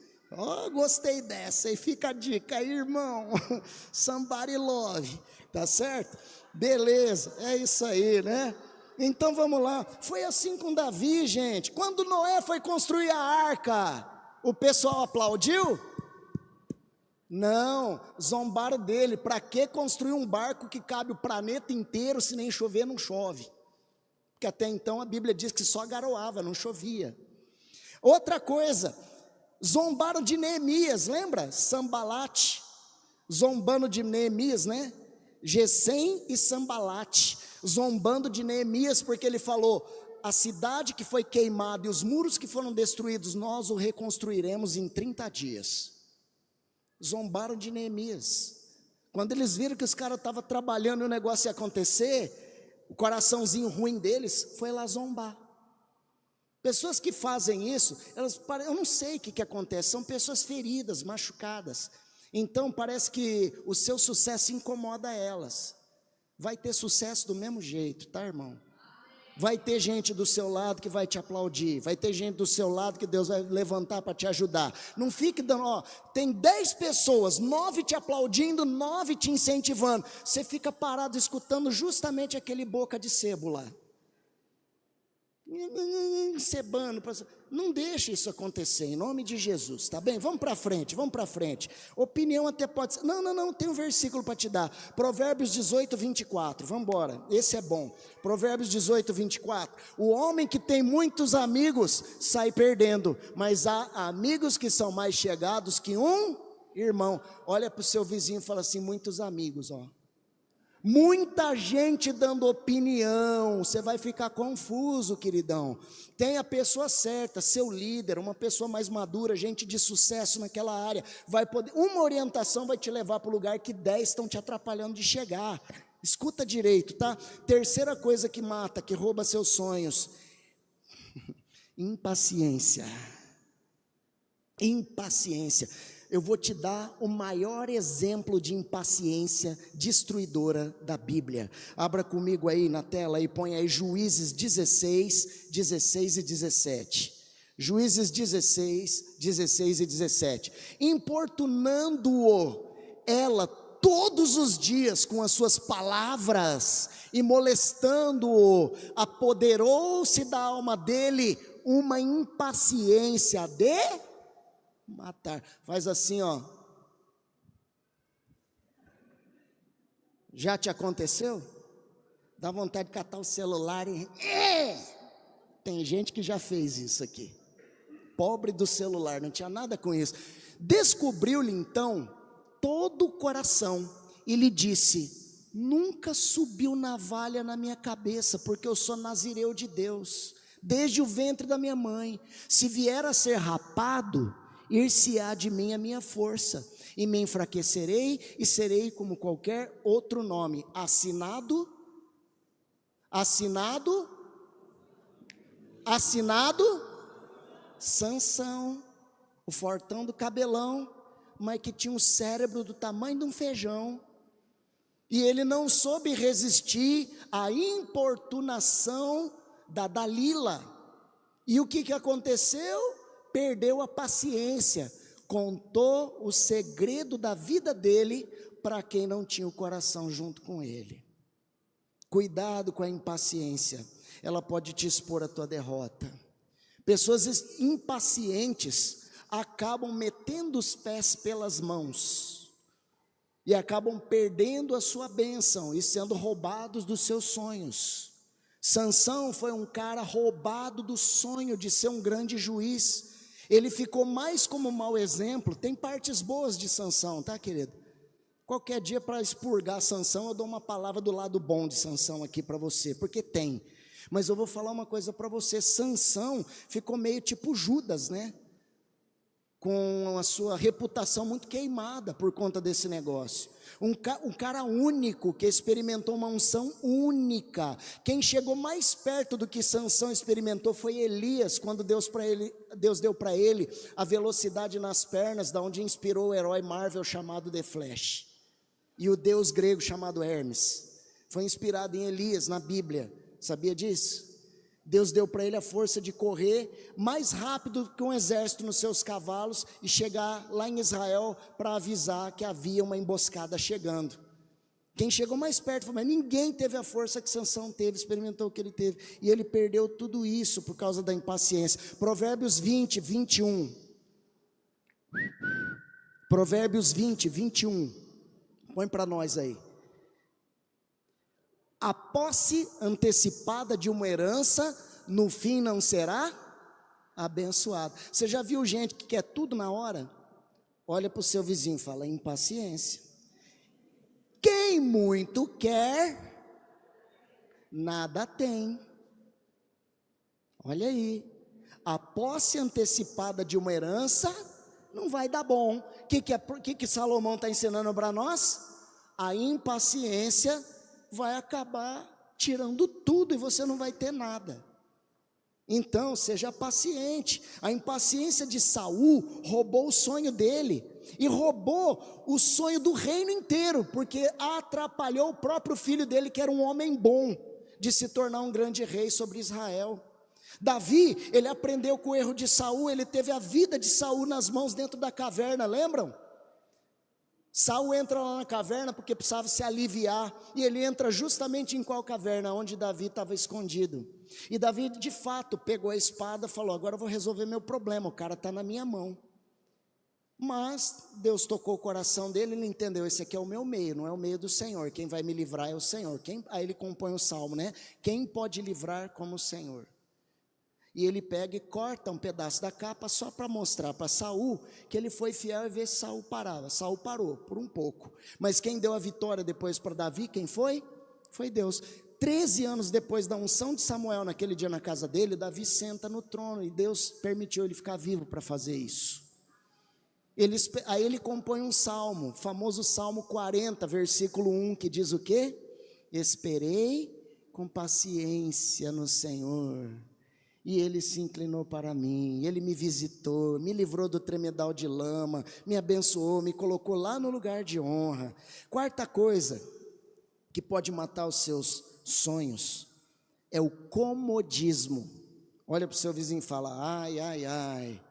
Gostei dessa. E fica a dica aí, irmão. Somebody love. Tá certo? Beleza, é isso aí, né? Então vamos lá. Foi assim com Davi, gente. Quando Noé foi construir a arca, o pessoal aplaudiu? Não, zombaram dele. Para que construir um barco que cabe o planeta inteiro, se nem chover não chove? Porque até então a Bíblia diz que só garoava, não chovia. Outra coisa, zombaram de Neemias, lembra? Sambalate, zombando de Neemias, né? Gesem e Sambalate, zombando de Neemias, porque ele falou: a cidade que foi queimada e os muros que foram destruídos, nós o reconstruiremos em 30 dias. Zombaram de Neemias. Quando eles viram que os caras estavam trabalhando e o negócio ia acontecer, o coraçãozinho ruim deles foi lá zombar. Pessoas que fazem isso, eu não sei o que acontece, são pessoas feridas, machucadas. Então parece que o seu sucesso incomoda elas. Vai ter sucesso do mesmo jeito, tá, irmão? Vai ter gente do seu lado que vai te aplaudir, vai ter gente do seu lado que Deus vai levantar para te ajudar. Não fique dando, tem 10 pessoas, 9 te aplaudindo, 9 te incentivando. Você fica parado escutando justamente aquele boca de sebo lá. Cebando, não deixe isso acontecer, em nome de Jesus, tá bem? Vamos para frente, opinião até pode ser, não, tem um versículo para te dar, Provérbios 18, 24, vamos embora, esse é bom, Provérbios 18, 24, o homem que tem muitos amigos sai perdendo, mas há amigos que são mais chegados que um irmão. Olha para o seu vizinho e fala assim: muitos amigos, muita gente dando opinião, você vai ficar confuso, queridão. Tem a pessoa certa, seu líder, uma pessoa mais madura, gente de sucesso naquela área, vai poder, uma orientação vai te levar para o lugar que 10 estão te atrapalhando de chegar. Escuta direito, tá? Terceira coisa que mata, que rouba seus sonhos: impaciência. Eu vou te dar o maior exemplo de impaciência destruidora da Bíblia. Abra comigo aí na tela e põe aí Juízes 16, 16 e 17. Juízes 16, 16 e 17. Importunando-o ela todos os dias com as suas palavras e molestando-o, apoderou-se da alma dele uma impaciência de matar. Faz assim, já te aconteceu? Dá vontade de catar o celular e tem gente que já fez isso aqui. Pobre do celular, não tinha nada com isso. Descobriu-lhe então todo o coração e lhe disse: nunca subiu navalha na minha cabeça, porque eu sou nazireu de Deus, desde o ventre da minha mãe. Se vier a ser rapado, ir-se-á de mim a minha força, e me enfraquecerei e serei como qualquer outro nome. Assinado Sansão, o fortão do cabelão, mas que tinha um cérebro do tamanho de um feijão. E ele não soube resistir à importunação da Dalila. E o que aconteceu? Perdeu a paciência, contou o segredo da vida dele para quem não tinha o coração junto com ele. Cuidado com a impaciência, ela pode te expor à tua derrota. Pessoas impacientes acabam metendo os pés pelas mãos e acabam perdendo a sua bênção e sendo roubados dos seus sonhos. Sansão foi um cara roubado do sonho de ser um grande juiz. Ele ficou mais como mau exemplo. Tem partes boas de Sansão, tá, querido? Qualquer dia, para expurgar Sansão, eu dou uma palavra do lado bom de Sansão aqui para você, porque tem. Mas eu vou falar uma coisa para você: Sansão ficou meio tipo Judas, né? Com a sua reputação muito queimada por conta desse negócio. Um cara único, que experimentou uma unção única. Quem chegou mais perto do que Sansão experimentou foi Elias, quando Deus deu para ele a velocidade nas pernas, da onde inspirou o herói Marvel chamado The Flash. E o deus grego chamado Hermes foi inspirado em Elias na Bíblia. Sabia disso? Deus deu para ele a força de correr mais rápido que um exército nos seus cavalos e chegar lá em Israel para avisar que havia uma emboscada chegando. Quem chegou mais perto foi, mas ninguém teve a força que Sansão teve, experimentou o que ele teve, e ele perdeu tudo isso por causa da impaciência. Provérbios 20, 21. Provérbios 20, 21. Põe para nós aí. A posse antecipada de uma herança, no fim não será abençoada. Você já viu gente que quer tudo na hora? Olha para o seu vizinho e fala: impaciência. Quem muito quer, nada tem. Olha aí, a posse antecipada de uma herança não vai dar bom. O que Salomão está ensinando para nós? A impaciência vai acabar tirando tudo e você não vai ter nada. Então, seja paciente. A impaciência de Saul roubou o sonho dele, e roubou o sonho do reino inteiro, porque atrapalhou o próprio filho dele, que era um homem bom, de se tornar um grande rei sobre Israel. Davi, ele aprendeu com o erro de Saul, ele teve a vida de Saul nas mãos dentro da caverna, lembram? Saul entra lá na caverna porque precisava se aliviar, e ele entra justamente em qual caverna? Onde Davi estava escondido. E Davi de fato pegou a espada e falou: agora eu vou resolver meu problema, o cara está na minha mão. Mas Deus tocou o coração dele, ele entendeu: esse aqui é o meu meio, não é o meio do Senhor, quem vai me livrar é o Senhor. Aí ele compõe o salmo, né? Quem pode livrar como o Senhor? E ele pega e corta um pedaço da capa só para mostrar para Saul que ele foi fiel e ver se Saul parava. Saul parou por um pouco, mas quem deu a vitória depois para Davi, quem foi? Foi Deus. 13 anos depois da unção de Samuel, naquele dia na casa dele, Davi senta no trono, e Deus permitiu ele ficar vivo para fazer isso. Aí ele compõe um salmo, o famoso Salmo 40, versículo 1, que diz o quê? Esperei com paciência no Senhor, e ele se inclinou para mim, ele me visitou, me livrou do tremedal de lama, me abençoou, me colocou lá no lugar de honra. Quarta coisa que pode matar os seus sonhos é o comodismo. Olha para o seu vizinho e fala: ai, ai, ai.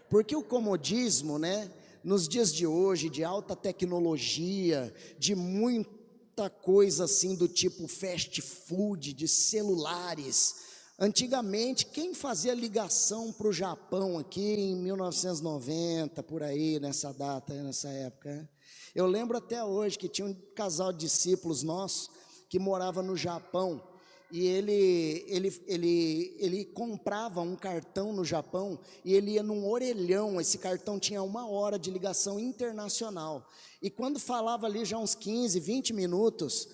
Porque o comodismo, né, nos dias de hoje, de alta tecnologia, de muita coisa assim do tipo fast food, de celulares. Antigamente, quem fazia ligação para o Japão aqui em 1990, por aí, nessa data, nessa época, né? Eu lembro até hoje que tinha um casal de discípulos nossos que morava no Japão, e ele comprava um cartão no Japão, e ele ia num orelhão. Esse cartão tinha 1 hora de ligação internacional, e quando falava ali já uns 15, 20 minutos,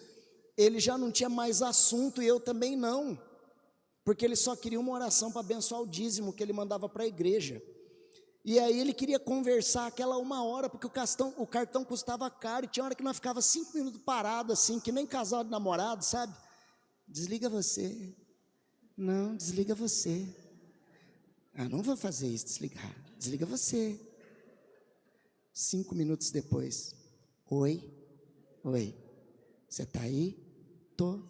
ele já não tinha mais assunto, e eu também não, porque ele só queria uma oração para abençoar o dízimo que ele mandava para a igreja. E aí ele queria conversar aquela 1 hora, porque o cartão custava caro, e tinha hora que nós ficava 5 minutos parado assim, que nem casal de namorado, sabe? Desliga você. Não, desliga você. Ah, não vou fazer isso, desligar. Desliga você. 5 minutos depois. Oi, oi. Você tá aí? Tô.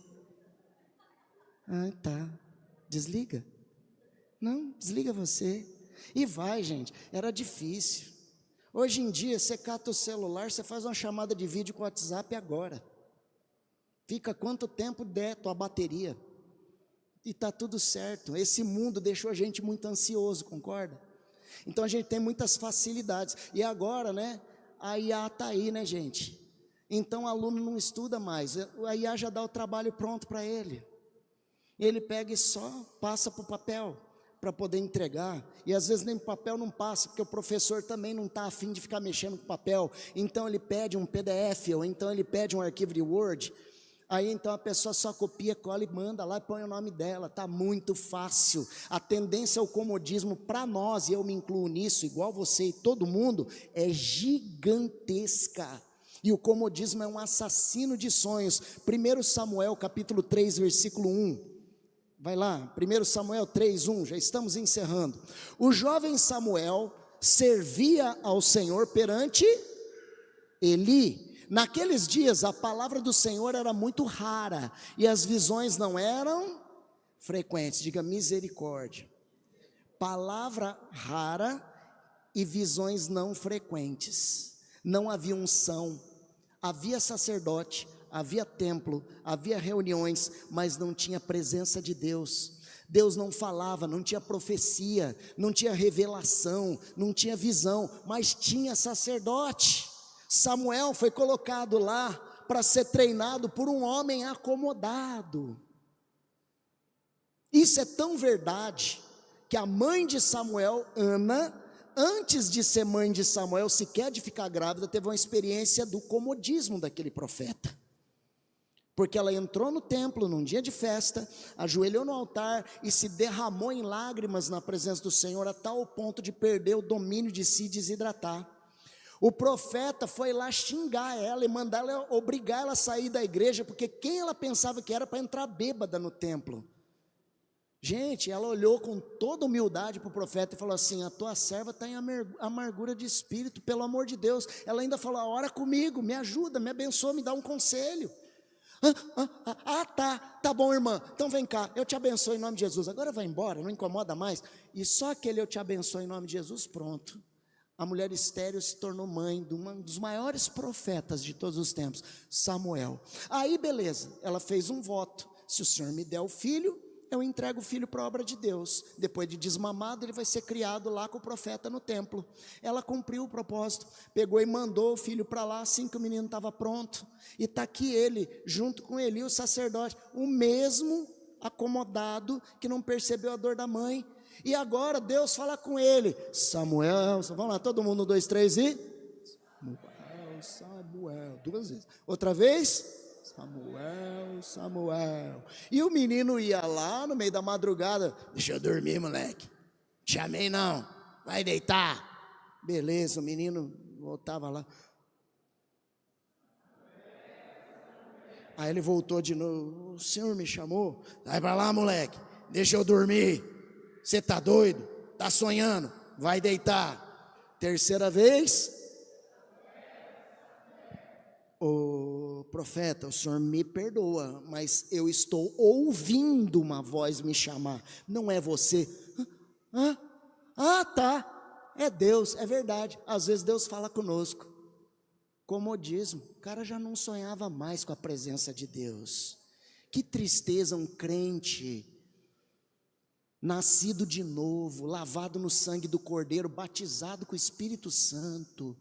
Ah, tá. Desliga. Não, desliga você. E vai, gente, era difícil. Hoje em dia, você cata o celular, você faz uma chamada de vídeo com o WhatsApp agora. Fica quanto tempo der tua bateria. E está tudo certo. Esse mundo deixou a gente muito ansioso, concorda? Então a gente tem muitas facilidades. E agora, né, a IA está aí, né, gente? Então o aluno não estuda mais. A IA já dá o trabalho pronto para ele. Ele pega e só passa para o papel, para poder entregar, e às vezes nem papel não passa, porque o professor também não está afim de ficar mexendo com papel, então ele pede um PDF, ou então ele pede um arquivo de Word, aí então a pessoa só copia, cola e manda lá e põe o nome dela. Está muito fácil. A tendência ao comodismo para nós, e eu me incluo nisso, igual você e todo mundo, é gigantesca, e o comodismo é um assassino de sonhos. 1 Samuel capítulo 3, versículo 1, vai lá, 1 Samuel 3:1, já estamos encerrando. O jovem Samuel servia ao Senhor perante Eli. Naqueles dias a palavra do Senhor era muito rara, e as visões não eram frequentes. Diga misericórdia. Palavra rara e visões não frequentes. Não havia unção, havia sacerdote, havia templo, havia reuniões, mas não tinha presença de Deus. Deus não falava, não tinha profecia, não tinha revelação, não tinha visão, mas tinha sacerdote. Samuel foi colocado lá para ser treinado por um homem acomodado. Isso é tão verdade, que a mãe de Samuel, Ana, antes de ser mãe de Samuel, sequer de ficar grávida, teve uma experiência do comodismo daquele profeta. Porque ela entrou no templo num dia de festa, ajoelhou no altar e se derramou em lágrimas na presença do Senhor, a tal ponto de perder o domínio de si e desidratar. O profeta foi lá xingar ela e mandar ela, obrigar ela a sair da igreja, porque quem ela pensava que era para entrar bêbada no templo? Gente, ela olhou com toda humildade para o profeta e falou assim: a tua serva está em amargura de espírito, pelo amor de Deus. Ela ainda falou: ora comigo, me ajuda, me abençoa, me dá um conselho. Tá bom, irmã, então vem cá, eu te abençoo em nome de Jesus. Agora vai embora, não incomoda mais. E só aquele eu te abençoo em nome de Jesus, pronto. A mulher estéril se tornou mãe de um dos maiores profetas de todos os tempos, Samuel. Aí beleza, ela fez um voto: se o Senhor me der o filho, eu entrego o filho para a obra de Deus. Depois de desmamado, ele vai ser criado lá com o profeta no templo. Ela cumpriu o propósito, pegou e mandou o filho para lá, assim que o menino estava pronto. E está aqui ele, junto com Eli, o sacerdote, o mesmo acomodado que não percebeu a dor da mãe. E agora Deus fala com ele: Samuel, vamos lá, todo mundo, 1, 2, 3 e... Samuel, 2 vezes. Outra vez... Samuel, Samuel. E o menino ia lá no meio da madrugada: deixa eu dormir, moleque, chamei não, vai deitar. Beleza, o menino voltava lá. Aí ele voltou de novo: o senhor me chamou? Vai para lá, moleque, deixa eu dormir. Você tá doido? Tá sonhando? Vai deitar. Terceira vez: ô profeta, o senhor me perdoa, mas eu estou ouvindo uma voz me chamar. Não é você? Tá, é Deus. É verdade, às vezes Deus fala conosco. Comodismo, o cara já não sonhava mais com a presença de Deus. Que tristeza um crente nascido de novo, lavado no sangue do Cordeiro, batizado com o Espírito Santo,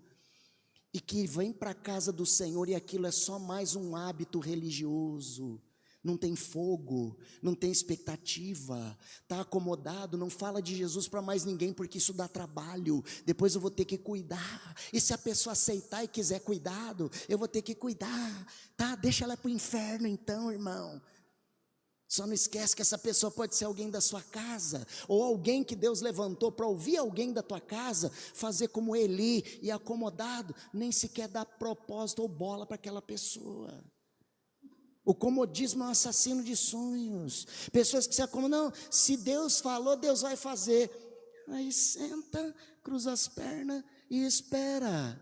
e que vem para a casa do Senhor e aquilo é só mais um hábito religioso. não tem fogo, não tem expectativa, está acomodado, não fala de Jesus para mais ninguém, porque isso dá trabalho, depois eu vou ter que cuidar, e se a pessoa aceitar e quiser cuidado, eu vou ter que cuidar, tá? Deixa ela para o inferno então, irmão. Só não esquece que essa pessoa pode ser alguém da sua casa, ou alguém que Deus levantou para ouvir alguém da tua casa, fazer como Eli, e acomodado, nem sequer dá propósito ou bola para aquela pessoa. O comodismo é um assassino de sonhos. Pessoas que se acomodam, não, se Deus falou, Deus vai fazer. Aí senta, cruza as pernas e espera.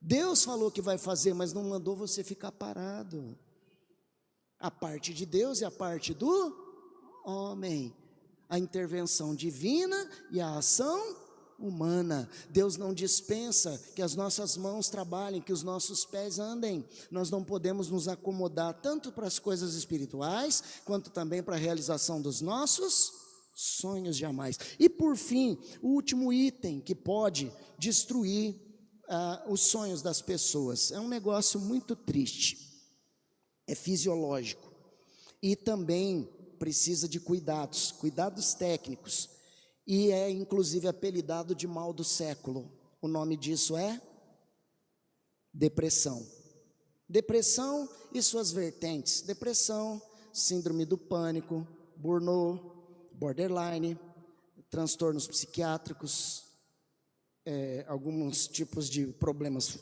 Deus falou que vai fazer, mas não mandou você ficar parado. A parte de Deus e a parte do homem. A intervenção divina e a ação humana. Deus não dispensa que as nossas mãos trabalhem, que os nossos pés andem. Nós não podemos nos acomodar tanto para as coisas espirituais, quanto também para a realização dos nossos sonhos jamais. E por fim, o último item que pode destruir os sonhos das pessoas. É um negócio muito triste. É fisiológico. E também precisa de cuidados técnicos. E é inclusive apelidado de mal do século. O nome disso é depressão. Depressão e suas vertentes. Depressão, síndrome do pânico, burnout, borderline, transtornos psiquiátricos, alguns tipos de problemas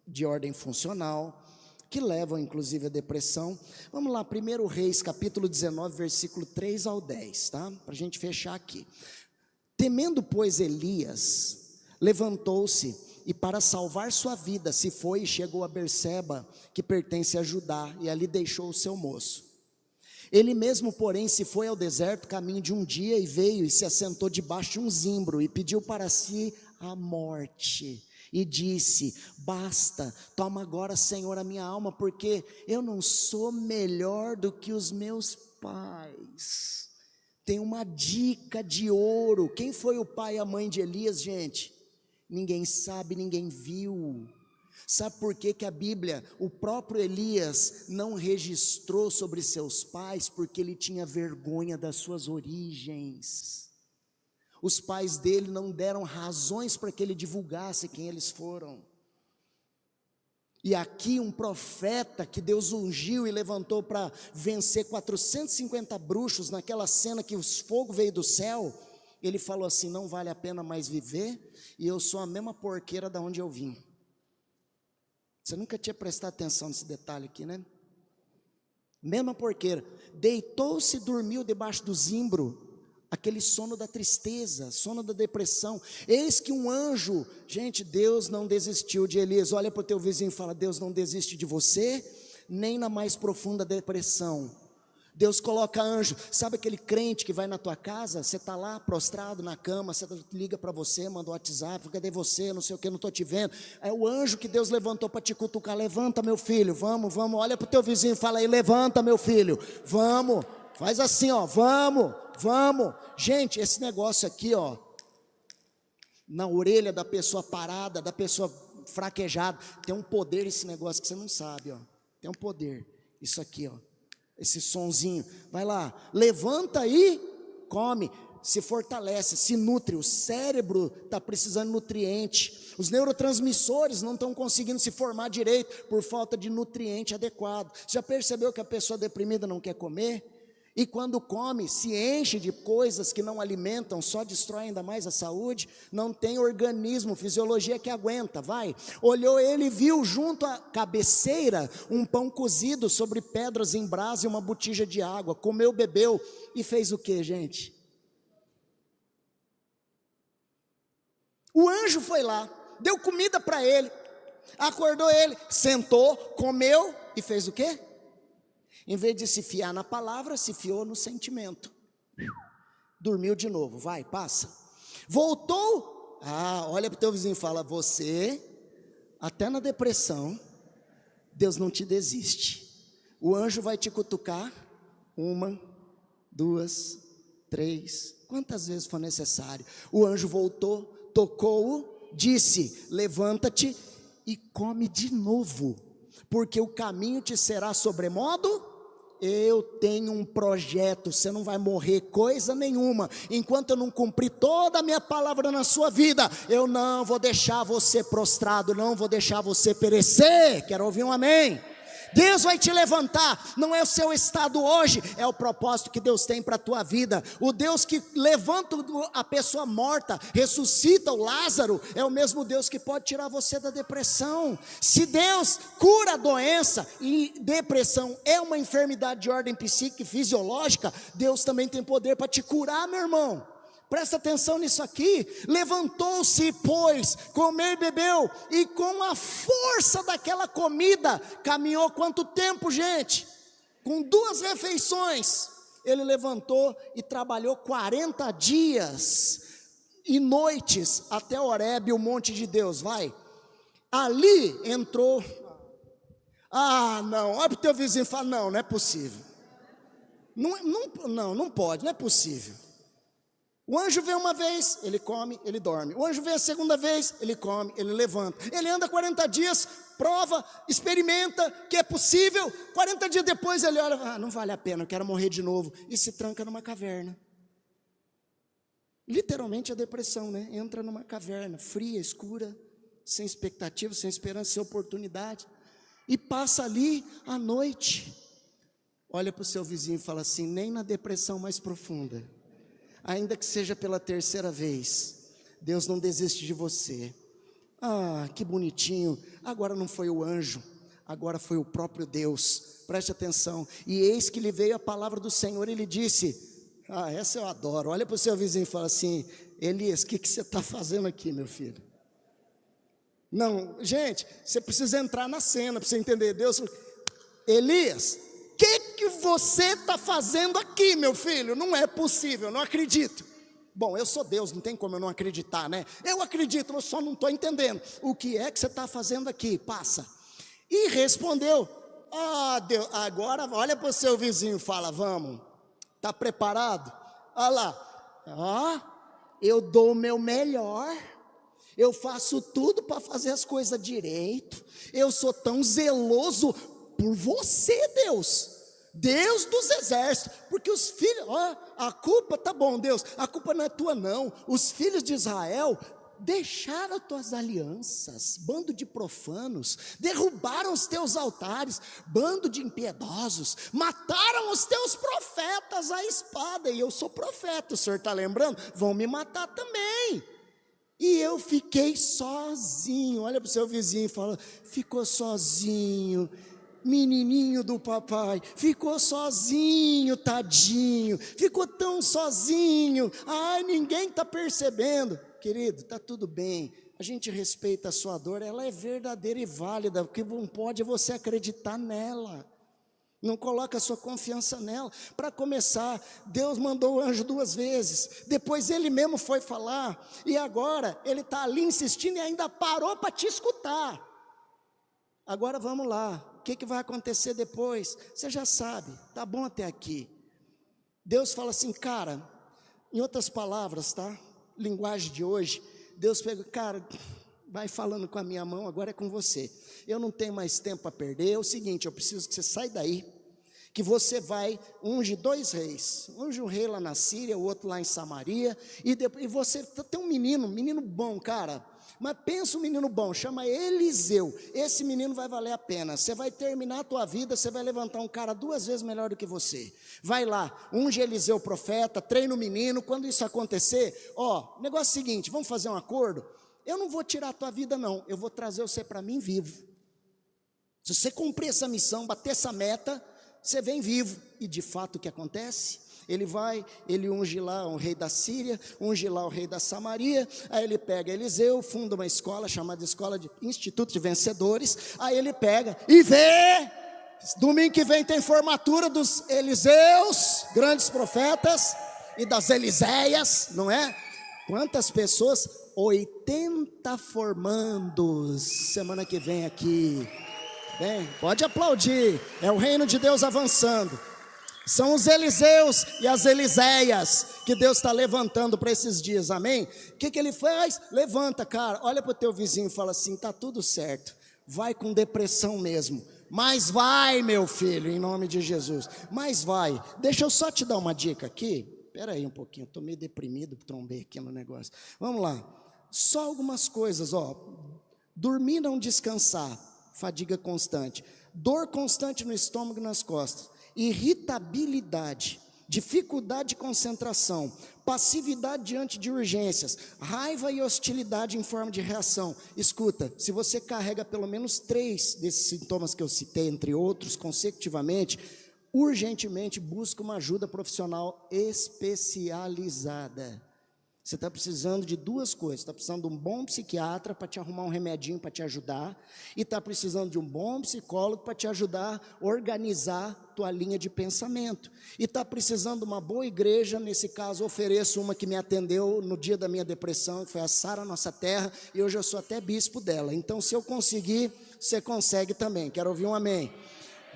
de ordem funcional, que levam inclusive à depressão. Vamos lá, 1 Reis, capítulo 19, versículo 3 ao 10, tá? Para a gente fechar aqui. Temendo, pois, Elias, levantou-se e para salvar sua vida se foi e chegou a Berseba, que pertence a Judá, e ali deixou o seu moço. Ele mesmo, porém, se foi ao deserto caminho de um dia e veio e se assentou debaixo de um zimbro e pediu para si a morte. E disse: basta, toma agora, Senhor, a minha alma, porque eu não sou melhor do que os meus pais. Tem uma dica de ouro. Quem foi o pai e a mãe de Elias, gente? Ninguém sabe, ninguém viu. Sabe por que que a Bíblia, o próprio Elias não registrou sobre seus pais? Porque ele tinha vergonha das suas origens. Os pais dele não deram razões para que ele divulgasse quem eles foram. E aqui um profeta que Deus ungiu e levantou para vencer 450 bruxos, naquela cena que os fogo veio do céu, ele falou assim: não vale a pena mais viver, e eu sou a mesma porqueira da onde eu vim. Você nunca tinha prestado atenção nesse detalhe aqui, né? Mesma porqueira. Deitou-se e dormiu debaixo do zimbro, aquele sono da tristeza, sono da depressão. Eis que um anjo, gente, Deus não desistiu de Elias. Olha para o teu vizinho e fala: Deus não desiste de você, nem na mais profunda depressão. Deus coloca anjo. Sabe aquele crente que vai na tua casa, você está lá prostrado na cama, você liga para você, manda um WhatsApp: cadê você, não sei o que, não estou te vendo. É o anjo que Deus levantou para te cutucar. Levanta, meu filho, vamos, olha para o teu vizinho e fala aí: levanta, meu filho, vamos, faz assim, ó, vamos. Gente, esse negócio aqui, ó, na orelha da pessoa parada, da pessoa fraquejada, tem um poder esse negócio que você não sabe, ó. Tem um poder, isso aqui, ó, esse sonzinho. Vai lá, levanta aí, come, se fortalece, se nutre. O cérebro está precisando de nutriente. Os neurotransmissores não estão conseguindo se formar direito por falta de nutriente adequado. Já percebeu que a pessoa deprimida não quer comer? E quando come, se enche de coisas que não alimentam, só destrói ainda mais a saúde. Não tem organismo, fisiologia que aguenta. Vai, olhou ele e viu junto à cabeceira um pão cozido sobre pedras em brasa e uma botija de água. Comeu, bebeu e fez o que, gente? O anjo foi lá, deu comida para ele, acordou ele, sentou, comeu e fez o quê? Em vez de se fiar na palavra, se fiou no sentimento. Dormiu de novo, vai, passa. Voltou, olha para o teu vizinho e fala: você, até na depressão, Deus não te desiste. O anjo vai te cutucar 1, 2, 3, quantas vezes for necessário. O anjo voltou, tocou-o, disse: levanta-te e come de novo, porque o caminho te será sobremodo eu tenho um projeto, você não vai morrer coisa nenhuma, enquanto eu não cumprir toda a minha palavra na sua vida, eu não vou deixar você prostrado, não vou deixar você perecer. Quero ouvir um amém? Deus vai te levantar, não é o seu estado hoje, é o propósito que Deus tem para a tua vida. O Deus que levanta a pessoa morta, ressuscita o Lázaro, é o mesmo Deus que pode tirar você da depressão. Se Deus cura a doença, e depressão é uma enfermidade de ordem psíquica e fisiológica, Deus também tem poder para te curar, meu irmão. Presta atenção nisso aqui. Levantou-se, pois, comeu e bebeu, e com a força daquela comida, caminhou quanto tempo, gente? Com 2 refeições, ele levantou e trabalhou 40 dias e noites, até Horebe, o monte de Deus, vai. Ali entrou, não, olha para o teu vizinho e fala, não é possível. Não pode, não é possível. O anjo vem uma vez, ele come, ele dorme. O anjo vem a segunda vez, ele come, ele levanta. Ele anda 40 dias, prova, experimenta que é possível. 40 dias depois ele olha, não vale a pena, eu quero morrer de novo. E se tranca numa caverna. Literalmente a depressão, né? Entra numa caverna, fria, escura, sem expectativa, sem esperança, sem oportunidade. E passa ali a noite. Olha para o seu vizinho e fala assim, nem na depressão mais profunda, ainda que seja pela 3ª vez, Deus não desiste de você. Que bonitinho. Agora não foi o anjo, agora foi o próprio Deus. Preste atenção. E eis que lhe veio a palavra do Senhor, e ele disse, essa eu adoro. Olha para o seu vizinho e fala assim, Elias, o que você está fazendo aqui, meu filho? Não, gente, você precisa entrar na cena para você entender. Deus, Elias, o que você está fazendo aqui, meu filho? Não é possível, eu não acredito. Bom, eu sou Deus, não tem como eu não acreditar, né? Eu acredito, eu só não estou entendendo. O que é que você está fazendo aqui? Passa. E respondeu, Deus, agora olha para o seu vizinho e fala, vamos, está preparado? Olha lá, eu dou o meu melhor, eu faço tudo para fazer as coisas direito, eu sou tão zeloso por você, Deus dos exércitos, porque os filhos, a culpa, tá bom Deus, a culpa não é tua não, os filhos de Israel deixaram as tuas alianças, bando de profanos, derrubaram os teus altares, bando de impiedosos, mataram os teus profetas à espada, e eu sou profeta, o senhor está lembrando? Vão me matar também. E eu fiquei sozinho. Olha para o seu vizinho e fala, ficou sozinho, menininho do papai, ficou sozinho, tadinho, ficou tão sozinho, ninguém está percebendo. Querido, está tudo bem, a gente respeita a sua dor, ela é verdadeira e válida, o que não pode é você acreditar nela, não coloca a sua confiança nela. Para começar, Deus mandou o anjo 2 vezes, depois ele mesmo foi falar, e agora ele está ali insistindo e ainda parou para te escutar. Agora vamos lá, o que vai acontecer depois? Você já sabe, tá bom até aqui. Deus fala assim, cara, em outras palavras, tá? Linguagem de hoje, Deus pega, cara, vai falando com a minha mão, agora é com você. Eu não tenho mais tempo a perder, é o seguinte, eu preciso que você saia daí, que você vai, unge 2 reis, unge um rei lá na Síria, o outro lá em Samaria, e você tem um menino bom, cara, mas pensa um menino bom, chama Eliseu, esse menino vai valer a pena, você vai terminar a tua vida, você vai levantar um cara 2 vezes melhor do que você, vai lá, unge Eliseu profeta, treina o menino, quando isso acontecer, negócio é o seguinte, vamos fazer um acordo, eu não vou tirar a tua vida não, eu vou trazer você para mim vivo, se você cumprir essa missão, bater essa meta, você vem vivo, e de fato o que acontece? Ele vai, ele unge lá o rei da Síria, unge lá o rei da Samaria, aí ele pega Eliseu, funda uma escola chamada Escola de Instituto de Vencedores, aí ele pega e vê, domingo que vem tem formatura dos Eliseus, grandes profetas, e das Eliséias, não é? Quantas pessoas? 80 formandos, semana que vem aqui, bem, pode aplaudir, é o reino de Deus avançando. São os Eliseus e as Eliséias que Deus está levantando para esses dias, amém? O que ele faz? Levanta, cara, olha para o teu vizinho e fala assim, está tudo certo, vai com depressão mesmo, Mas vai, meu filho, em nome de Jesus. Mas vai. Deixa eu só te dar uma dica aqui. Espera aí um pouquinho, estou meio deprimido, trombei aqui no negócio. Vamos lá. Só algumas coisas, ó. Dormir, não descansar, fadiga constante. Dor constante no estômago e nas costas. Irritabilidade. Dificuldade de concentração, passividade diante de urgências, raiva e hostilidade em forma de reação. Escuta, se você carrega pelo menos 3 desses sintomas que eu citei, entre outros, consecutivamente, urgentemente busca uma ajuda profissional especializada. Você está precisando de 2 coisas, está precisando de um bom psiquiatra para te arrumar um remedinho para te ajudar, e está precisando de um bom psicólogo para te ajudar a organizar tua linha de pensamento, e está precisando de uma boa igreja. Nesse caso ofereço uma que me atendeu no dia da minha depressão, que foi a Sara Nossa Terra, e hoje eu sou até bispo dela. Então se eu conseguir, você consegue também. Quero ouvir um amém.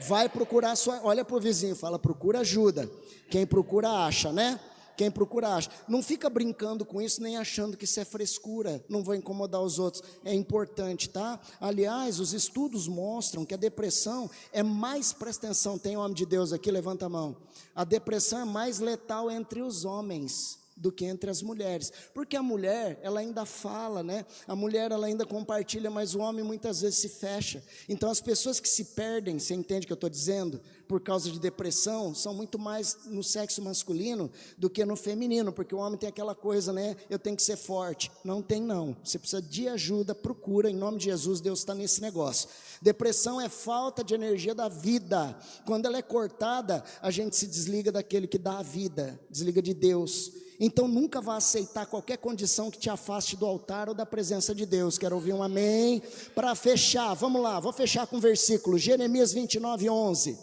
Vai procurar olha para o vizinho, fala, procura ajuda. Quem procura acha, né? Quem procura acha. Não fica brincando com isso, nem achando que isso é frescura, não vou incomodar os outros. É importante, tá? Aliás, os estudos mostram que a depressão é mais, presta atenção, tem homem de Deus aqui, levanta a mão. A depressão é mais letal entre os homens do que entre as mulheres, porque a mulher, ela ainda fala, né? A mulher, ela ainda compartilha, mas o homem muitas vezes se fecha. Então as pessoas que se perdem, você entende o que eu estou dizendo? Por causa de depressão, são muito mais no sexo masculino do que no feminino, porque o homem tem aquela coisa, né? Eu tenho que ser forte. Não tem não, você precisa de ajuda, procura, em nome de Jesus, Deus está nesse negócio. Depressão é falta de energia da vida. Quando ela é cortada, a gente se desliga daquele que dá a vida, desliga de Deus. Então nunca vá aceitar qualquer condição que te afaste do altar ou da presença de Deus. Quero ouvir um amém. Para fechar, vamos lá, vou fechar com um versículo, Jeremias 29:11.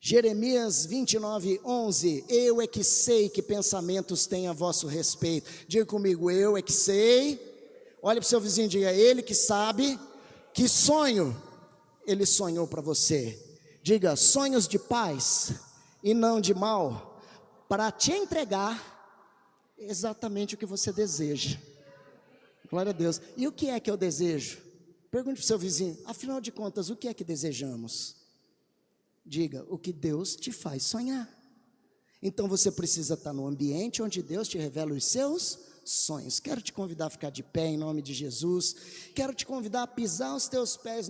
Jeremias 29:11. Eu é que sei que pensamentos têm a vosso respeito. Diga comigo, eu é que sei. Olha para o seu vizinho e diga, ele que sabe que sonho ele sonhou para você. Diga, sonhos de paz e não de mal, para te entregar exatamente o que você deseja. Glória a Deus. E o que é que eu desejo? Pergunte para o seu vizinho, afinal de contas, o que é que desejamos? Diga, o que Deus te faz sonhar. Então você precisa estar no ambiente onde Deus te revela os seus sonhos. Quero te convidar a ficar de pé em nome de Jesus. Quero te convidar a pisar os teus pés